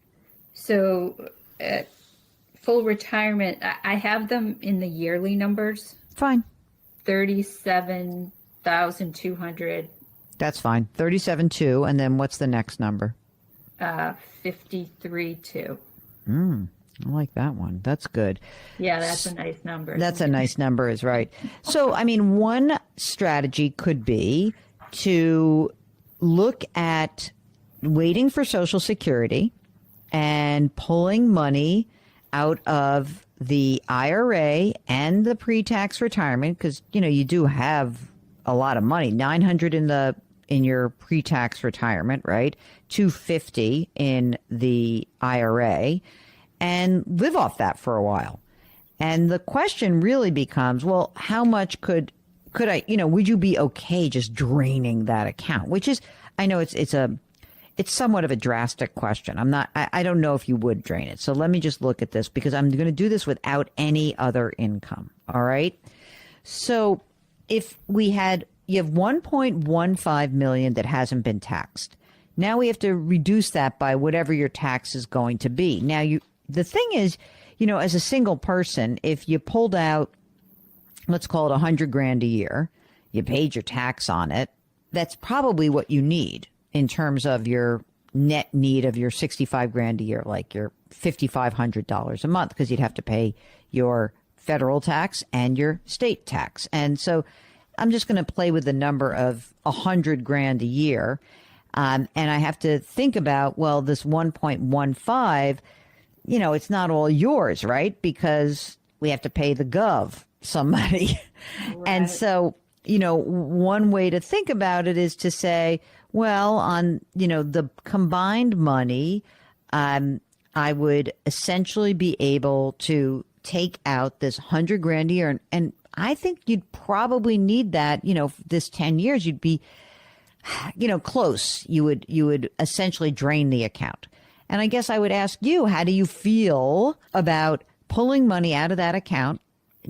So full retirement, I have them in the yearly numbers. Fine. 37,200. That's fine. 37.2. And then what's the next number? 53.2. I like that one. That's good. Yeah, that's a nice number. That's a nice number, is right. So, I mean, one strategy could be to look at waiting for Social Security and pulling money out of the IRA and the pre-tax retirement, because, you know, you do have a lot of money, $900 in your pre-tax retirement, right? $250 in the IRA, and live off that for a while. And the question really becomes, well, how much could I, you know, would you be okay just draining that account? Which is, I know it's somewhat of a drastic question. I don't know if you would drain it. So let me just look at this, because I'm going to do this without any other income. All right. So if you have 1.15 million that hasn't been taxed. Now we have to reduce that by whatever your tax is going to be. Now the thing is, you know, as a single person, if you pulled out, let's call it $100,000 a year, you paid your tax on it, that's probably what you need in terms of your net need of your $65,000 a year, like your $5,500 a month, because you'd have to pay your federal tax and your state tax. And so I'm just going to play with the number of $100,000 a year. And I have to think about, well, this 1.15, you know, it's not all yours, right? Because we have to pay the gov some money. Right. And so, you know, one way to think about it is to say, well, on, you know, the combined money, I would essentially be able to take out this $100,000 a year. And I think you'd probably need that, this 10 years, you'd be, close. You would essentially drain the account. And I guess I would ask you, how do you feel about pulling money out of that account,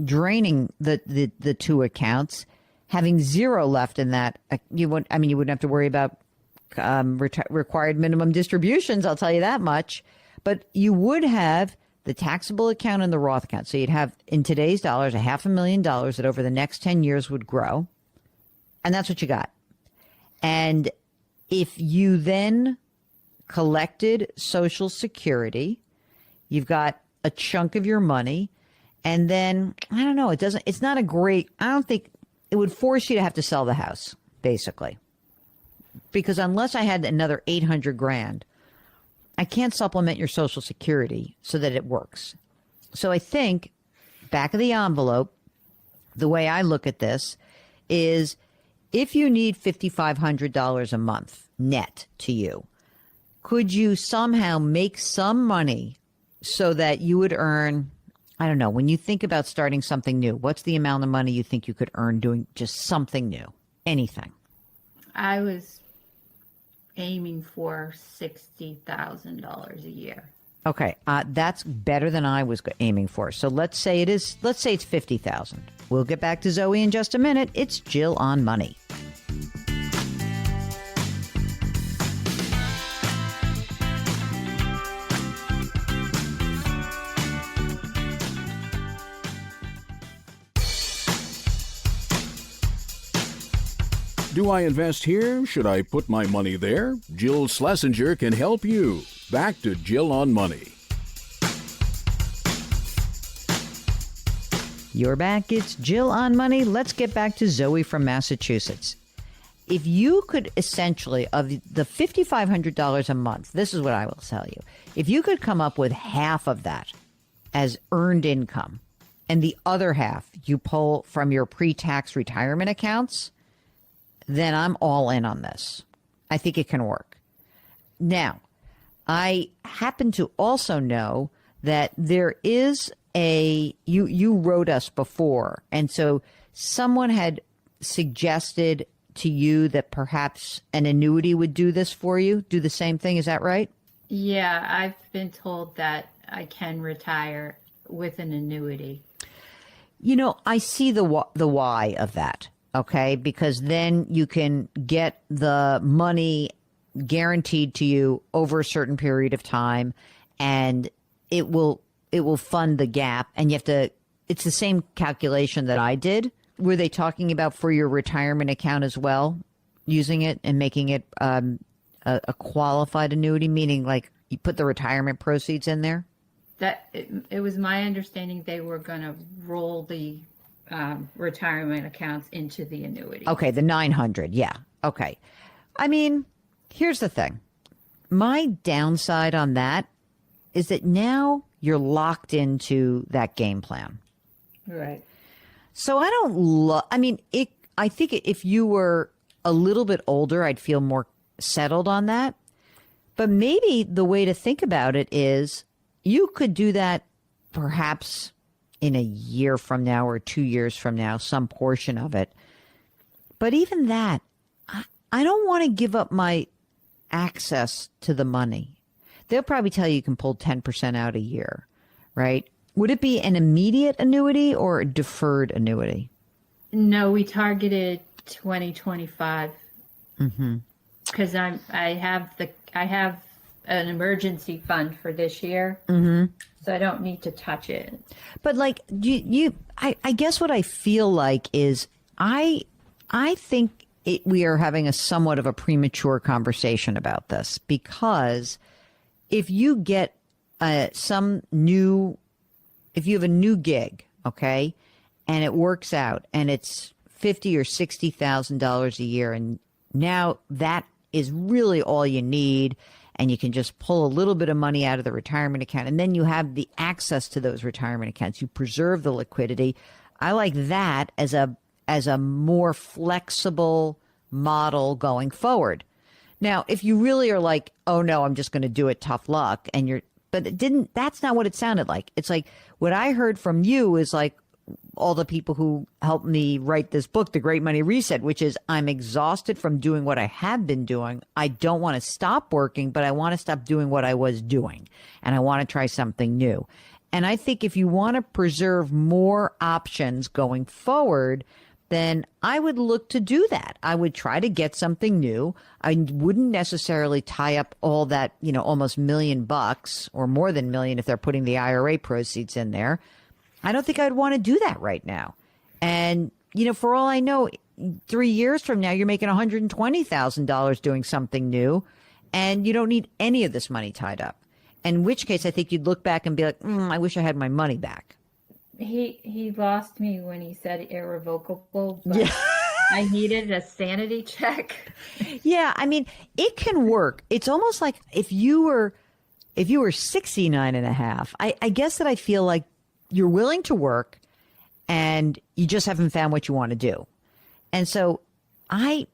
draining the two accounts, having zero left in that? You wouldn't have to worry about required minimum distributions, I'll tell you that much. But you would have the taxable account and the Roth account. So you'd have, in today's dollars, $500,000 that over the next 10 years would grow. And that's what you got. And if you then collected Social Security, you've got a chunk of your money. And then, I don't know, it's not a great, I don't think it would force you to have to sell the house, basically. Because unless I had another 800 grand, I can't supplement your Social Security so that it works. So I think, back of the envelope, the way I look at this is, if you need $5,500 a month net to you, could you somehow make some money so that you would earn, I don't know, when you think about starting something new, what's the amount of money you think you could earn doing just something new? Anything. I was aiming for $60,000 a year. Okay, that's better than I was aiming for. So let's say it's 50,000. We'll get back to Zoe in just a minute. It's Jill on Money. Do I invest here? Should I put my money there? Jill Schlesinger can help you. Back to Jill on Money. You're back. It's Jill on Money. Let's get back to Zoe from Massachusetts. If you could essentially, of the $5,500 a month, this is what I will tell you. If you could come up with half of that as earned income and the other half you pull from your pre-tax retirement accounts, then I'm all in on this. I think it can work. Now, I happen to also know that there is you wrote us before, and so someone had suggested to you that perhaps an annuity would do this for you, do the same thing. Is that right? Yeah, I've been told that I can retire with an annuity. I see the why of that, okay? Because then you can get the money guaranteed to you over a certain period of time, and it will fund the gap. And it's the same calculation that I did. Were they talking about for your retirement account as well, using it and making it a qualified annuity, meaning like you put the retirement proceeds in there? That it was my understanding they were going to roll the retirement accounts into the annuity. Okay, the 900, yeah. Okay. I mean, here's the thing. My downside on that is that now you're locked into that game plan. Right. So I don't I think if you were a little bit older, I'd feel more settled on that. But maybe the way to think about it is you could do that perhaps in a year from now or 2 years from now, some portion of it. But even that, I don't want to give up my access to the money. They'll probably tell you can pull 10% out a year, right? Would it be an immediate annuity or a deferred annuity? No, we targeted 2025. Mm-hmm. Because I have an emergency fund for this year, so I don't need to touch it. But like I guess what I feel like is I think we are having a somewhat of a premature conversation about this, because if you get if you have a new gig, okay, and it works out and it's $50,000 or $60,000 a year, and now that is really all you need, and you can just pull a little bit of money out of the retirement account, and then you have the access to those retirement accounts. You preserve the liquidity. I like that as a more flexible model going forward. Now, if you really are like, oh no, I'm just going to do it, tough luck, that's not what it sounded like. It's like what I heard from you is like, all the people who helped me write this book, The Great Money Reset, which is I'm exhausted from doing what I have been doing. I don't want to stop working, but I want to stop doing what I was doing. And I want to try something new. And I think if you want to preserve more options going forward, then I would look to do that. I would try to get something new. I wouldn't necessarily tie up all that, almost $1 million or more than $1 million if they're putting the IRA proceeds in there. I don't think I'd want to do that right now. And, for all I know, 3 years from now, you're making $120,000 doing something new, and you don't need any of this money tied up. In which case, I think you'd look back and be like, I wish I had my money back. He lost me when he said irrevocable, but I needed a sanity check. Yeah, I mean, it can work. It's almost like if you were 69 and a half, I guess that I feel like you're willing to work and you just haven't found what you want to do. And so I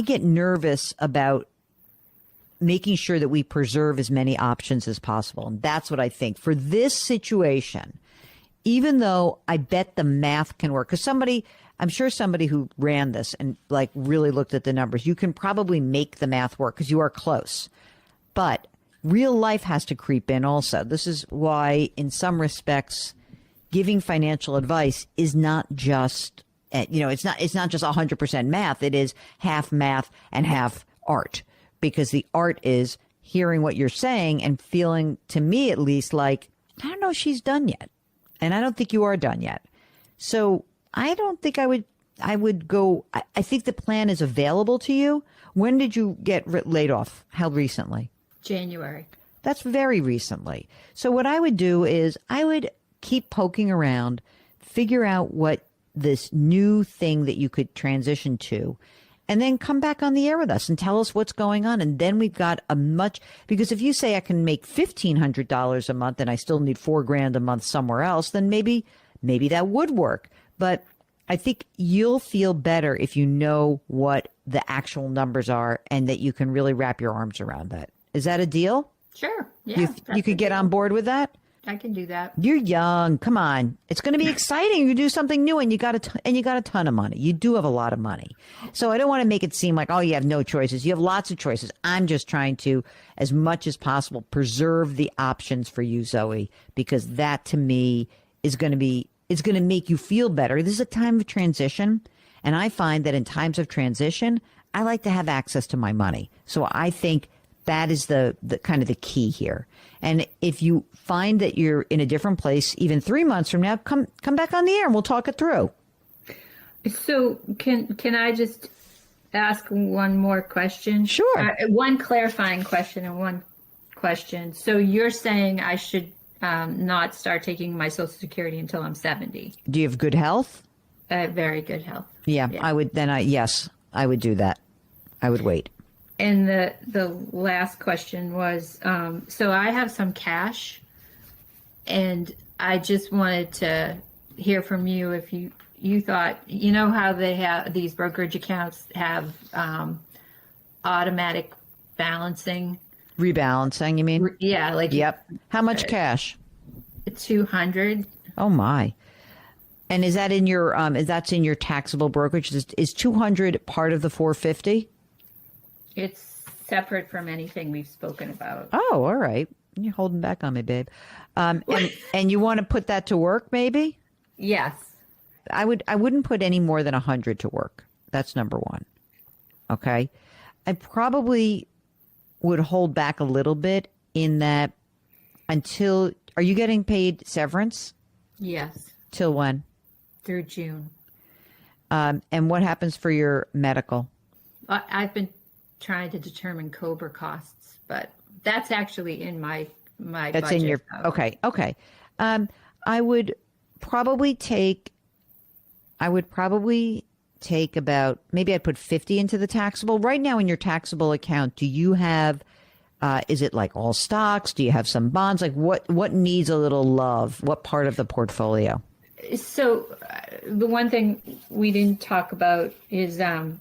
get nervous about making sure that we preserve as many options as possible. And that's what I think for this situation, even though I bet the math can work, because I'm sure somebody who ran this and like really looked at the numbers, you can probably make the math work because you are close. But real life has to creep in also. This is why in some respects, giving financial advice is not just, it's not just 100% math. It is half math and half art, because the art is hearing what you're saying and feeling, to me at least, like, I don't know if she's done yet. And I don't think you are done yet. So I don't think I would go. I think the plan is available to you. When did you get laid off? How recently? January. That's very recently. So what I would do is I would keep poking around, figure out what this new thing that you could transition to, and then come back on the air with us and tell us what's going on. And then we've got because if you say I can make $1,500 a month and I still need $4,000 a month somewhere else, then maybe that would work. But I think you'll feel better if you know what the actual numbers are and that you can really wrap your arms around that. Is that a deal? Sure. Yeah. You could get on board with that? I can do that. You're young. Come on. It's going to be exciting. You do something new and you got a ton of money. You do have a lot of money. So I don't want to make it seem like, oh, you have no choices. You have lots of choices. I'm just trying to, as much as possible, preserve the options for you, Zoe, because that to me is going to make you feel better. This is a time of transition. And I find that in times of transition, I like to have access to my money. So I think that is the kind of the key here. And if you find that you're in a different place, even 3 months from now, come back on the air and we'll talk it through. So can I just ask one more question? Sure. One clarifying question and one question. So you're saying I should not start taking my Social Security until I'm 70? Do you have good health? Very good health. Yeah. I would. Yes, I would do that. I would wait. And the last question was, so I have some cash, and I just wanted to hear from you if you thought, how they have these brokerage accounts have automatic balancing. Rebalancing, you mean? Yeah. Yep. How much cash? 200. Oh my. And is that in your that's in your taxable brokerage? Is 200 part of the 450? It's separate from anything we've spoken about. Oh, all right. You're holding back on me, babe. And you want to put that to work, maybe? Yes. I wouldn't put any more than 100 to work. That's number one. Okay. I probably would hold back a little bit in that are you getting paid severance? Yes. Till when? Through June. And what happens for your medical? I've been trying to determine COBRA costs, but that's actually in my that's budget. In your okay. I would probably take about, maybe I'd put 50 into the taxable. Right now in your taxable account, do you have is it like all stocks? Do you have some bonds? Like what needs a little love? What part of the portfolio? So the one thing we didn't talk about is the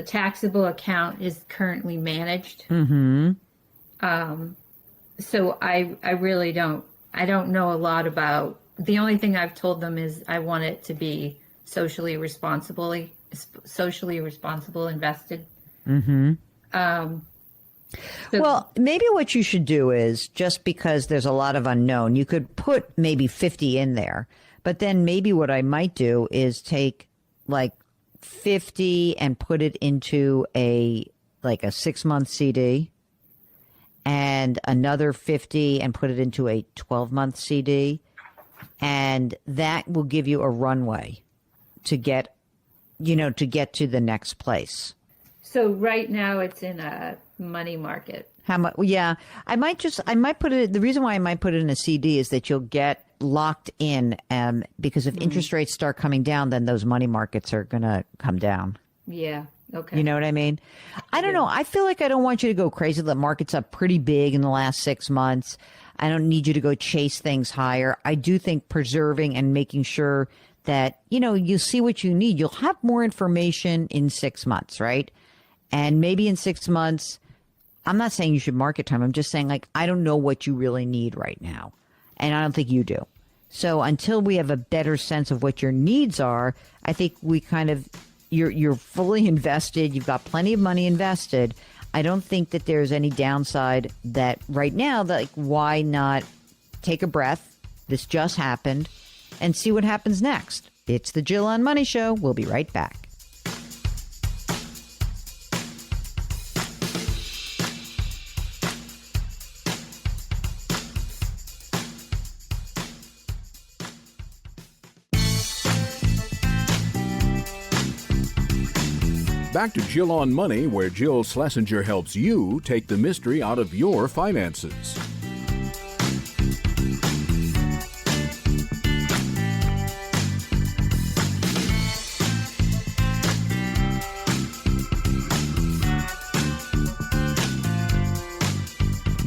taxable account is currently managed. Mm-hmm. So I really don't know a lot about The only thing I've told them is I want it to be socially responsible invested. Mm-hmm. So- Well, maybe what you should do is, just because there's a lot of unknown, you could put maybe 50 in there. But then maybe what I might do is take like 50 and put it into a 6-month CD, and another 50 and put it into a 12-month CD. And that will give you a runway to get to the next place. So right now it's in a money market. How much? Yeah, I might put it. The reason why I might put it in a CD is that you'll get locked in, because if interest rates start coming down, then those money markets are going to come down. Yeah. Okay. You know what I mean? I don't know. I feel like I don't want you to go crazy. The market's up pretty big in the last 6 months. I don't need you to go chase things higher. I do think preserving and making sure that, you see what you need. You'll have more information in 6 months, right? And maybe in 6 months, I'm not saying you should market time. I'm just saying, I don't know what you really need right now. And I don't think you do. So until we have a better sense of what your needs are, I think we you're fully invested. You've got plenty of money invested. I don't think that there's any downside that right now, why not take a breath? This just happened, and see what happens next. It's the Jill on Money Show. We'll be right back. Back to Jill on Money, where Jill Schlesinger helps you take the mystery out of your finances.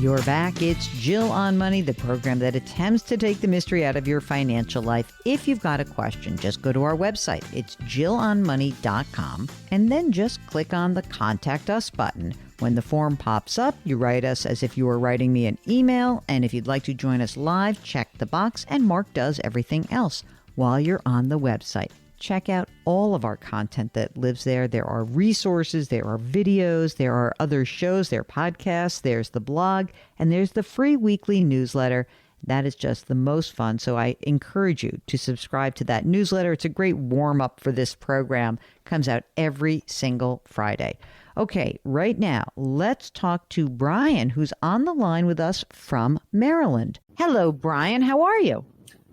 You're back. It's Jill on Money, the program that attempts to take the mystery out of your financial life. If you've got a question, just go to our website. It's jillonmoney.com, and then just click on the Contact Us button. When the form pops up, you write us as if you were writing me an email, and if you'd like to join us live, check the box, and Mark does everything else while you're on the website. Check out all of our content that lives there. There are resources, there are videos, there are other shows, there are podcasts, there's the blog, and there's the free weekly newsletter. That is just the most fun. So I encourage you to subscribe to that newsletter. It's a great warm-up for this program. Comes out every single Friday. Okay, right now, let's talk to Brian, who's on the line with us from Maryland. Hello, Brian. How are you?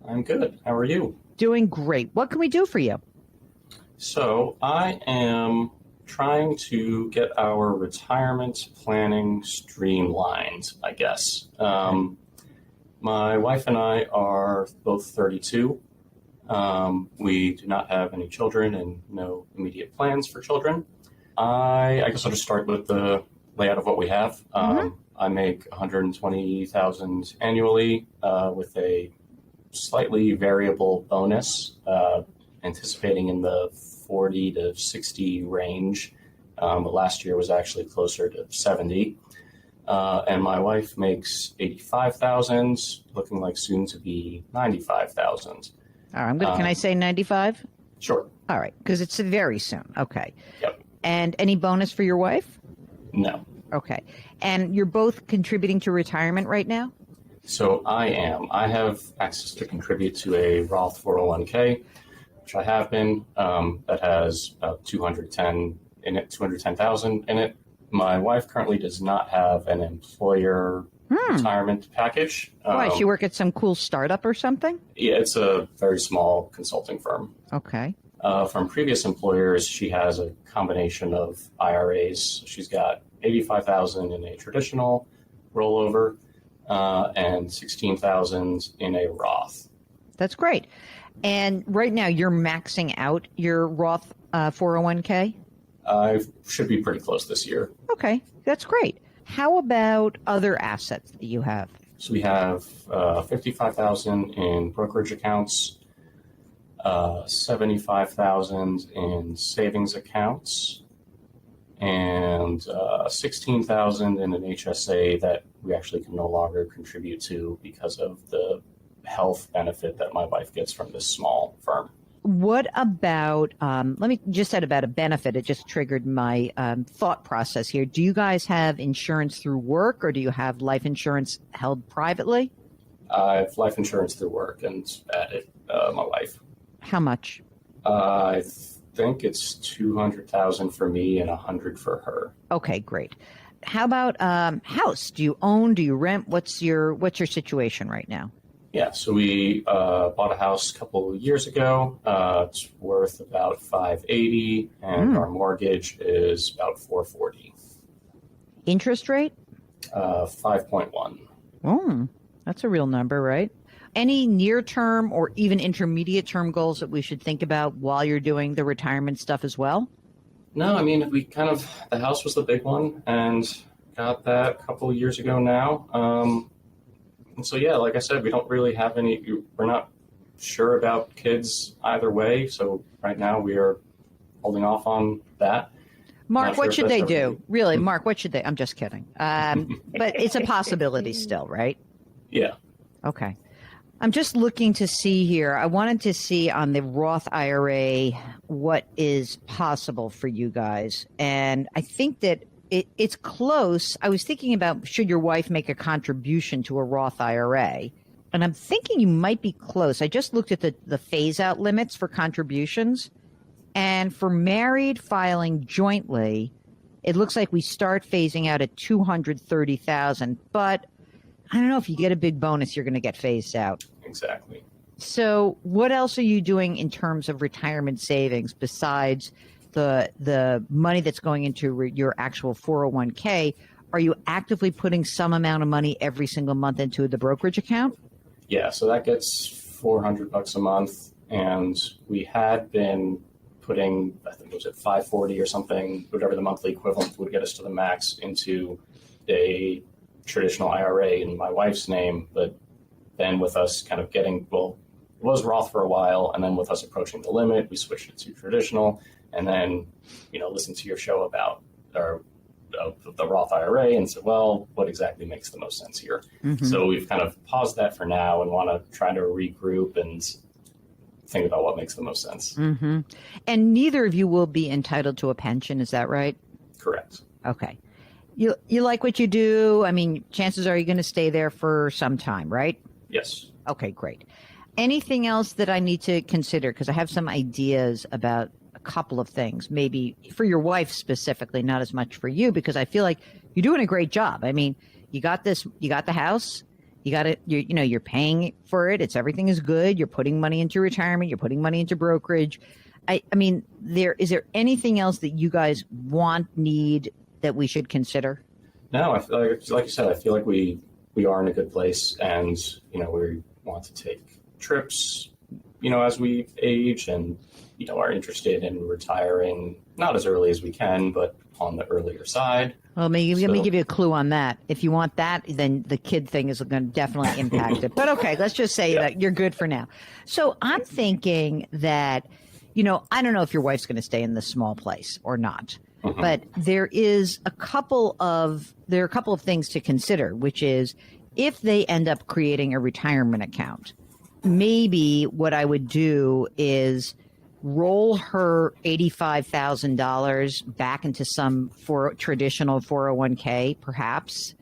I'm good. How are you? Doing great. What can we do for you? So I am trying to get our retirement planning streamlined, I guess. My wife and I are both 32. We do not have any children and no immediate plans for children. I guess I'll just start with the layout of what we have. I make $120,000 annually with a slightly variable bonus, anticipating in the 40 to 60 range. But last year was actually closer to 70. And my wife makes $85,000, looking like soon to be $95,000. All right, I'm good. Can I say 95? Sure. All right, because it's very soon. Okay. Yep. And any bonus for your wife? No. Okay. And you're both contributing to retirement right now? So I am. I have access to contribute to a Roth 401k, which I have been. That has about 210,000 in it. My wife currently does not have an employer retirement package. Why? She work at some cool startup or something? Yeah, it's a very small consulting firm. Okay. From previous employers, she has a combination of IRAs. She's got 85,000 in a traditional rollover and 16,000 in a Roth. That's great. And right now you're maxing out your Roth 401k? I should be pretty close this year. Okay, that's great. How about other assets that you have? So we have 55,000 in brokerage accounts, 75,000 in savings accounts, and 16,000 in an HSA that we actually can no longer contribute to because of the health benefit that my wife gets from this small firm. What about, let me just said about a benefit. It just triggered my thought process here. Do you guys have insurance through work, or do you have life insurance held privately? I have life insurance through work and added my wife. How much? I think it's $200,000 for me and $100,000 for her. Okay, great. How about house? Do you own? Do you rent? What's your situation right now? Yeah, so we bought a house a couple of years ago. It's worth about $580,000, and our mortgage is about $440,000. Interest rate? 5.1. Oh, that's a real number, right? Any near-term or even intermediate-term goals that we should think about while you're doing the retirement stuff as well? No, I mean, the house was the big one, and got that a couple of years ago now. And so, yeah, like I said, we don't really have we're not sure about kids either way. So right now we are holding off on that. Mark, what should they do? Really, Mark, what should they? I'm just kidding. But it's a possibility still, right? Yeah. Okay. I'm just looking to see here. I wanted to see on the Roth IRA what is possible for you guys. And I think that it's close. I was thinking about, should your wife make a contribution to a Roth IRA? And I'm thinking you might be close. I just looked at the phase out limits for contributions. And for married filing jointly, it looks like we start phasing out at $230,000. But I don't know, if you get a big bonus, you're going to get phased out. Exactly. So what else are you doing in terms of retirement savings besides the money that's going into your actual 401k? Are you actively putting some amount of money every single month into the brokerage account? Yeah, so that gets $400 a month, and we had been putting, I think it was at $540 or something, whatever the monthly equivalent would get us to the max, into a traditional IRA in my wife's name. But then with us kind of it was Roth for a while, and then with us approaching the limit, we switched it to traditional. And then, listened to your show about the Roth IRA and said, well, what exactly makes the most sense here? Mm-hmm. So we've kind of paused that for now and want to try to regroup and think about what makes the most sense. Mm-hmm. And neither of you will be entitled to a pension, is that right? Correct. Okay. You like what you do? I mean, chances are you're going to stay there for some time, right? Yes. Okay, great. Anything else that I need to consider? Because I have some ideas about a couple of things, maybe for your wife specifically, not as much for you, because I feel like you're doing a great job. I mean, you got the house, you got it, you're paying for it. Everything is good. You're putting money into retirement. You're putting money into brokerage. I mean, is there anything else that you guys need that we should consider? No, I feel like you said, I feel like we are in a good place, and, we want to take trips, as we age, and, are interested in retiring, not as early as we can, but on the earlier side. Well, let me give you a clue on that. If you want that, then the kid thing is going to definitely impact it. But okay, let's just say that you're good for now. So I'm thinking that, I don't know if your wife's going to stay in this small place or not. Mm-hmm. But there are a couple of things to consider, which is if they end up creating a retirement account, maybe what I would do is roll her $85,000 back into some traditional 401k, perhaps,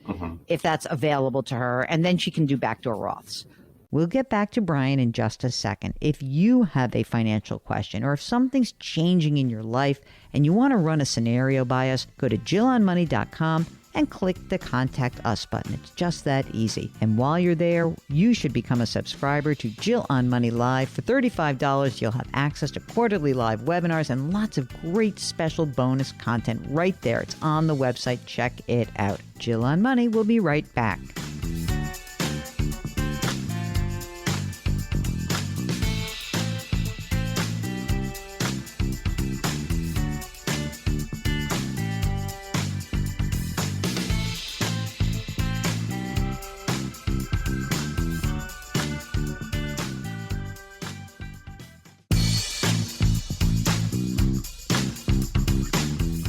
if that's available to her, and then she can do backdoor Roths. We'll get back to Brian in just a second. If you have a financial question, or if something's changing in your life and you want to run a scenario by us, go to JillOnMoney.com and click the Contact Us button. It's just that easy. And while you're there, you should become a subscriber to Jill on Money Live. For $35, you'll have access to quarterly live webinars and lots of great special bonus content right there. It's on the website. Check it out. Jill on Money will be right back.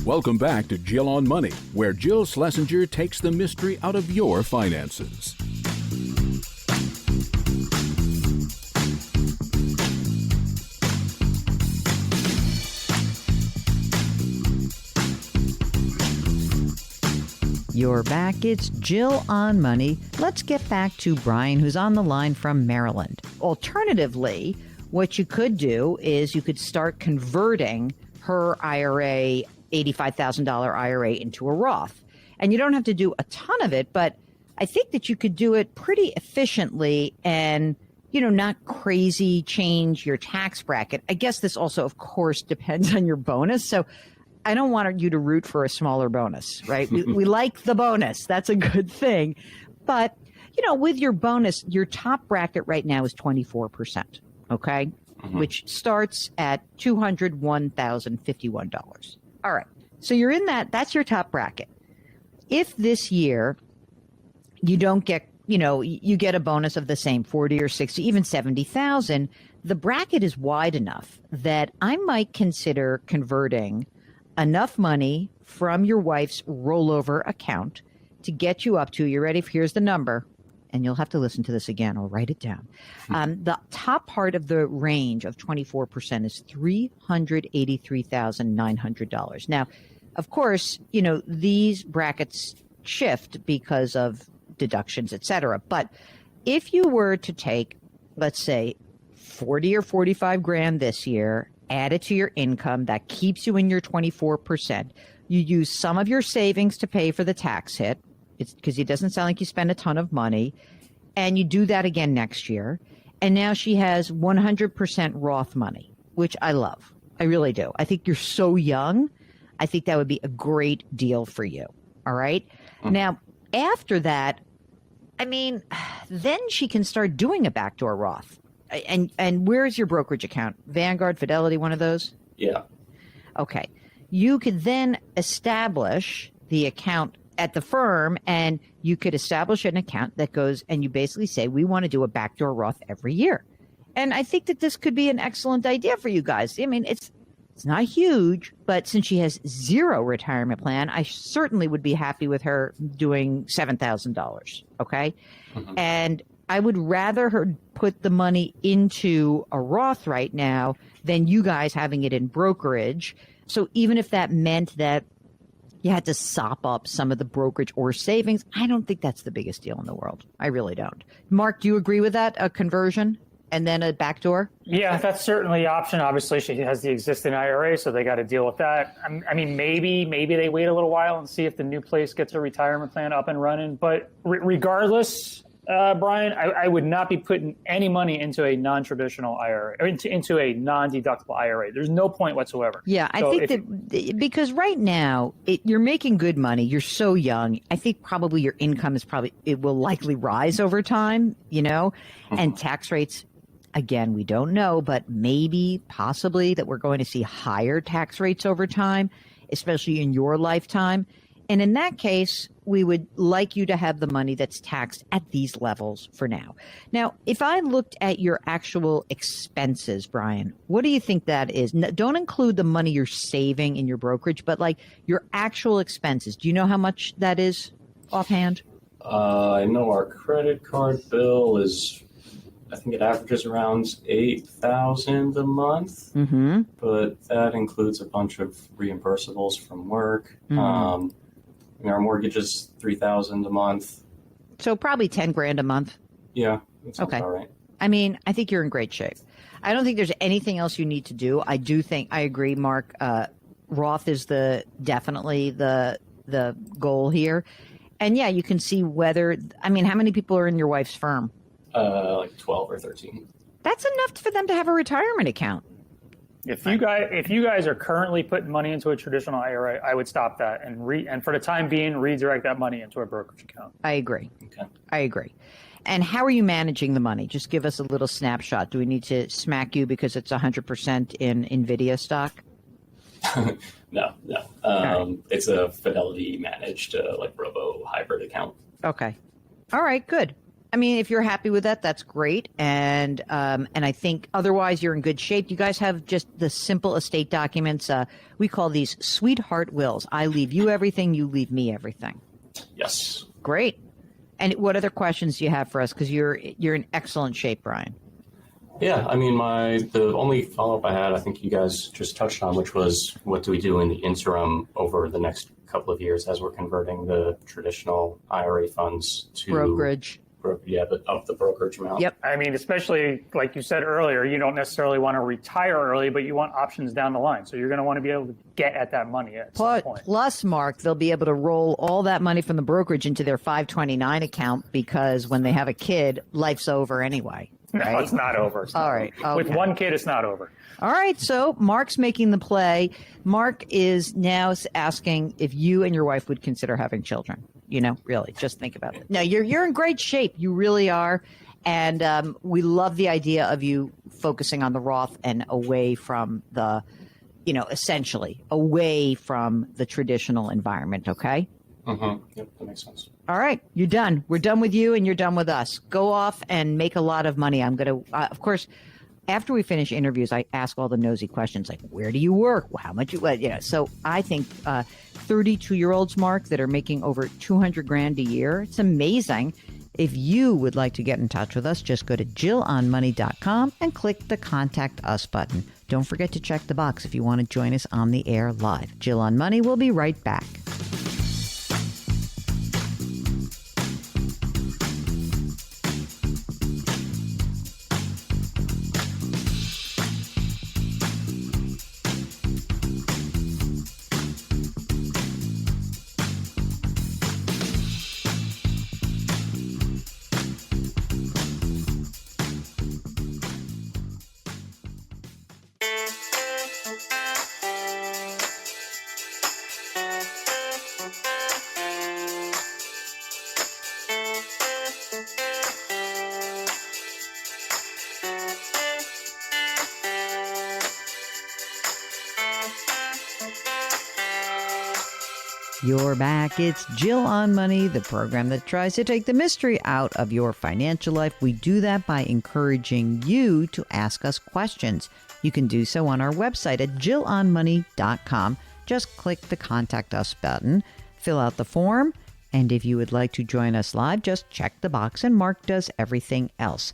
Welcome back to Jill on Money, where Jill Schlesinger takes the mystery out of your finances. You're back. It's Jill on Money. Let's get back to Brian, who's on the line from Maryland. Alternatively, what you could do is you could start converting her IRA, $85,000 IRA, into a Roth. And you don't have to do a ton of it, but I think that you could do it pretty efficiently and, not crazy change your tax bracket. I guess this also, of course, depends on your bonus. So I don't want you to root for a smaller bonus, right? We like the bonus. That's a good thing. But, with your bonus, your top bracket right now is 24%, okay? Mm-hmm. Which starts at $201,051. All right. So you're in that's your top bracket. If this year you don't get, you get a bonus of the same 40 or 60, even 70,000, the bracket is wide enough that I might consider converting enough money from your wife's rollover account to get you up to, you ready? Here's the number, and you'll have to listen to this again. I'll write it down. The top part of the range of 24% is $383,900. Now, of course, these brackets shift because of deductions, et cetera. But if you were to take, let's say, 40 or 45 grand this year, add it to your income, that keeps you in your 24%. You use some of your savings to pay for the tax hit. It's because it doesn't sound like you spend a ton of money. And you do that again next year. And now she has 100% Roth money, which I love. I really do. I think you're so young. I think that would be a great deal for you. All right. Mm-hmm. Now, after that, then she can start doing a backdoor Roth. And where's your brokerage account? Vanguard, Fidelity, one of those? Yeah. Okay. You could then establish the account at the firm, and you could establish an account that goes, and you basically say, we want to do a backdoor Roth every year. And I think that this could be an excellent idea for you guys. It's not huge, but since she has zero retirement plan, I certainly would be happy with her doing $7,000. Okay. Mm-hmm. And I would rather her put the money into a Roth right now than you guys having it in brokerage. So even if that meant that you had to sop up some of the brokerage or savings, I don't think that's the biggest deal in the world. I really don't. Mark, do you agree with that? A conversion and then a backdoor? Yeah, that's certainly an option. Obviously, she has the existing IRA, so they got to deal with that. Maybe they wait a little while and see if the new place gets a retirement plan up and running. But regardless, Brian, I would not be putting any money into a non-traditional IRA or into a non-deductible IRA. There's no point whatsoever. Yeah, I think that because right now you're making good money. You're so young. I think probably your income it will likely rise over time, and tax rates. Again, we don't know, but possibly that we're going to see higher tax rates over time, especially in your lifetime. And in that case, we would like you to have the money that's taxed at these levels for now. Now, if I looked at your actual expenses, Brian, what do you think that is? Don't include the money you're saving in your brokerage, but like your actual expenses. Do you know how much that is offhand? I know our credit card bill is, I think it averages around $8,000 a month, mm-hmm. but that includes a bunch of reimbursables from work. Mm-hmm. Our mortgage is $3,000 a month. So probably 10 grand a month. Yeah, that sounds all right. I think you're in great shape. I don't think there's anything else you need to do. I agree, Mark. Roth is definitely the goal here. And yeah, you can see whether, how many people are in your wife's firm? Like 12 or 13. That's enough for them to have a retirement account. If you guys are currently putting money into a traditional IRA, I would stop that and for the time being, redirect that money into a brokerage account. I agree. Okay. I agree. And how are you managing the money? Just give us a little snapshot. Do we need to smack you because it's 100% in NVIDIA stock? No. Right. It's a Fidelity managed robo hybrid account. Okay. All right, good. If you're happy with that, that's great. And I think otherwise you're in good shape. You guys have just the simple estate documents. We call these sweetheart wills. I leave you everything. You leave me everything. Yes. Great. And what other questions do you have for us? Because you're in excellent shape, Brian. Yeah, I mean, the only follow-up I had, I think you guys just touched on, which was what do we do in the interim over the next couple of years as we're converting the traditional IRA funds to Brokerage. Of the brokerage amount. Yep. I mean, especially like you said earlier, you don't necessarily want to retire early, but you want options down the line. So you're going to want to be able to get at that money at some point. Plus, Mark, they'll be able to roll all that money from the brokerage into their 529 account because when they have a kid, life's over anyway. No, right? it's not over. All right. Okay. With one kid, it's not over. All right. So Mark's making the play. Mark is now asking if you and your wife would consider having children. You know, really, just think about it. No, you're in great shape. You really are. And we love the idea of you focusing on the Roth and away from the, essentially away from the traditional environment. Okay. Mm-hmm. Yep, that makes sense. All right, you're done. We're done with you, and you're done with us. Go off and make a lot of money. I'm going to, of course, after we finish interviews, I ask all the nosy questions like, where do you work? How much So I think 32-year-olds, Mark, that are making over $200,000 a year. It's amazing. If you would like to get in touch with us, just go to JillOnMoney.com and click the Contact Us button. Don't forget to check the box if you want to join us on the air live. Jill on Money will be right back. You're back. It's Jill on Money, the program that tries to take the mystery out of your financial life. We do that by encouraging you to ask us questions. You can do so on our website at JillOnMoney.com. Just click the Contact Us button, fill out the form, and if you would like to join us live, just check the box and Mark does everything else.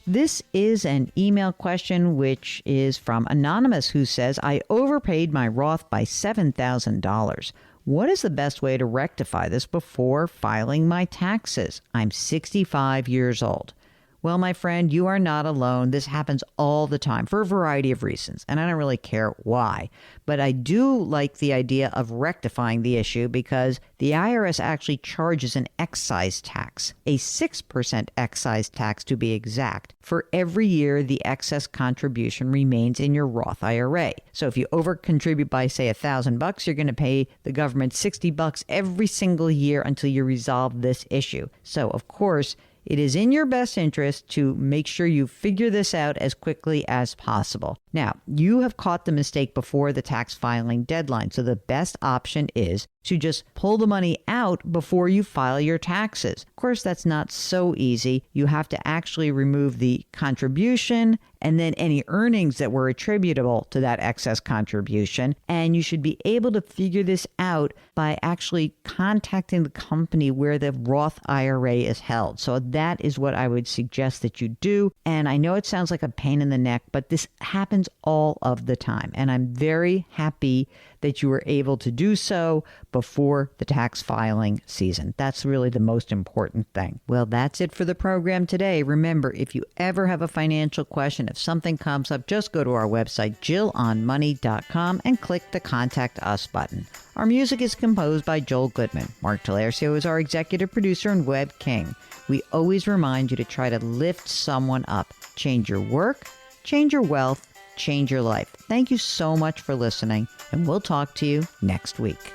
This is an email question which is from Anonymous, who says, I overpaid my Roth by $7,000. What is the best way to rectify this before filing my taxes? I'm 65 years old. Well, my friend, you are not alone. This happens all the time for a variety of reasons, and I don't really care why. But I do like the idea of rectifying the issue because the IRS actually charges an excise tax, a 6% excise tax to be exact, for every year the excess contribution remains in your Roth IRA. So if you overcontribute by, say, $1,000, you're going to pay the government $60 every single year until you resolve this issue. So, of course, it is in your best interest to make sure you figure this out as quickly as possible. Now, you have caught the mistake before the tax filing deadline, so the best option is to just pull the money out before you file your taxes. Of course, that's not so easy. You have to actually remove the contribution and then any earnings that were attributable to that excess contribution. And you should be able to figure this out by actually contacting the company where the Roth IRA is held. So that is what I would suggest that you do. And I know it sounds like a pain in the neck, but this happens all of the time. And I'm very happy that you were able to do so before the tax filing season. That's really the most important thing. Well, that's it for the program today. Remember, if you ever have a financial question, if something comes up, just go to our website, JillOnMoney.com, and click the Contact Us button. Our music is composed by Joel Goodman. Mark Talercio is our executive producer and web king. We always remind you to try to lift someone up. Change your work, change your wealth, change your life. Thank you so much for listening, and we'll talk to you next week.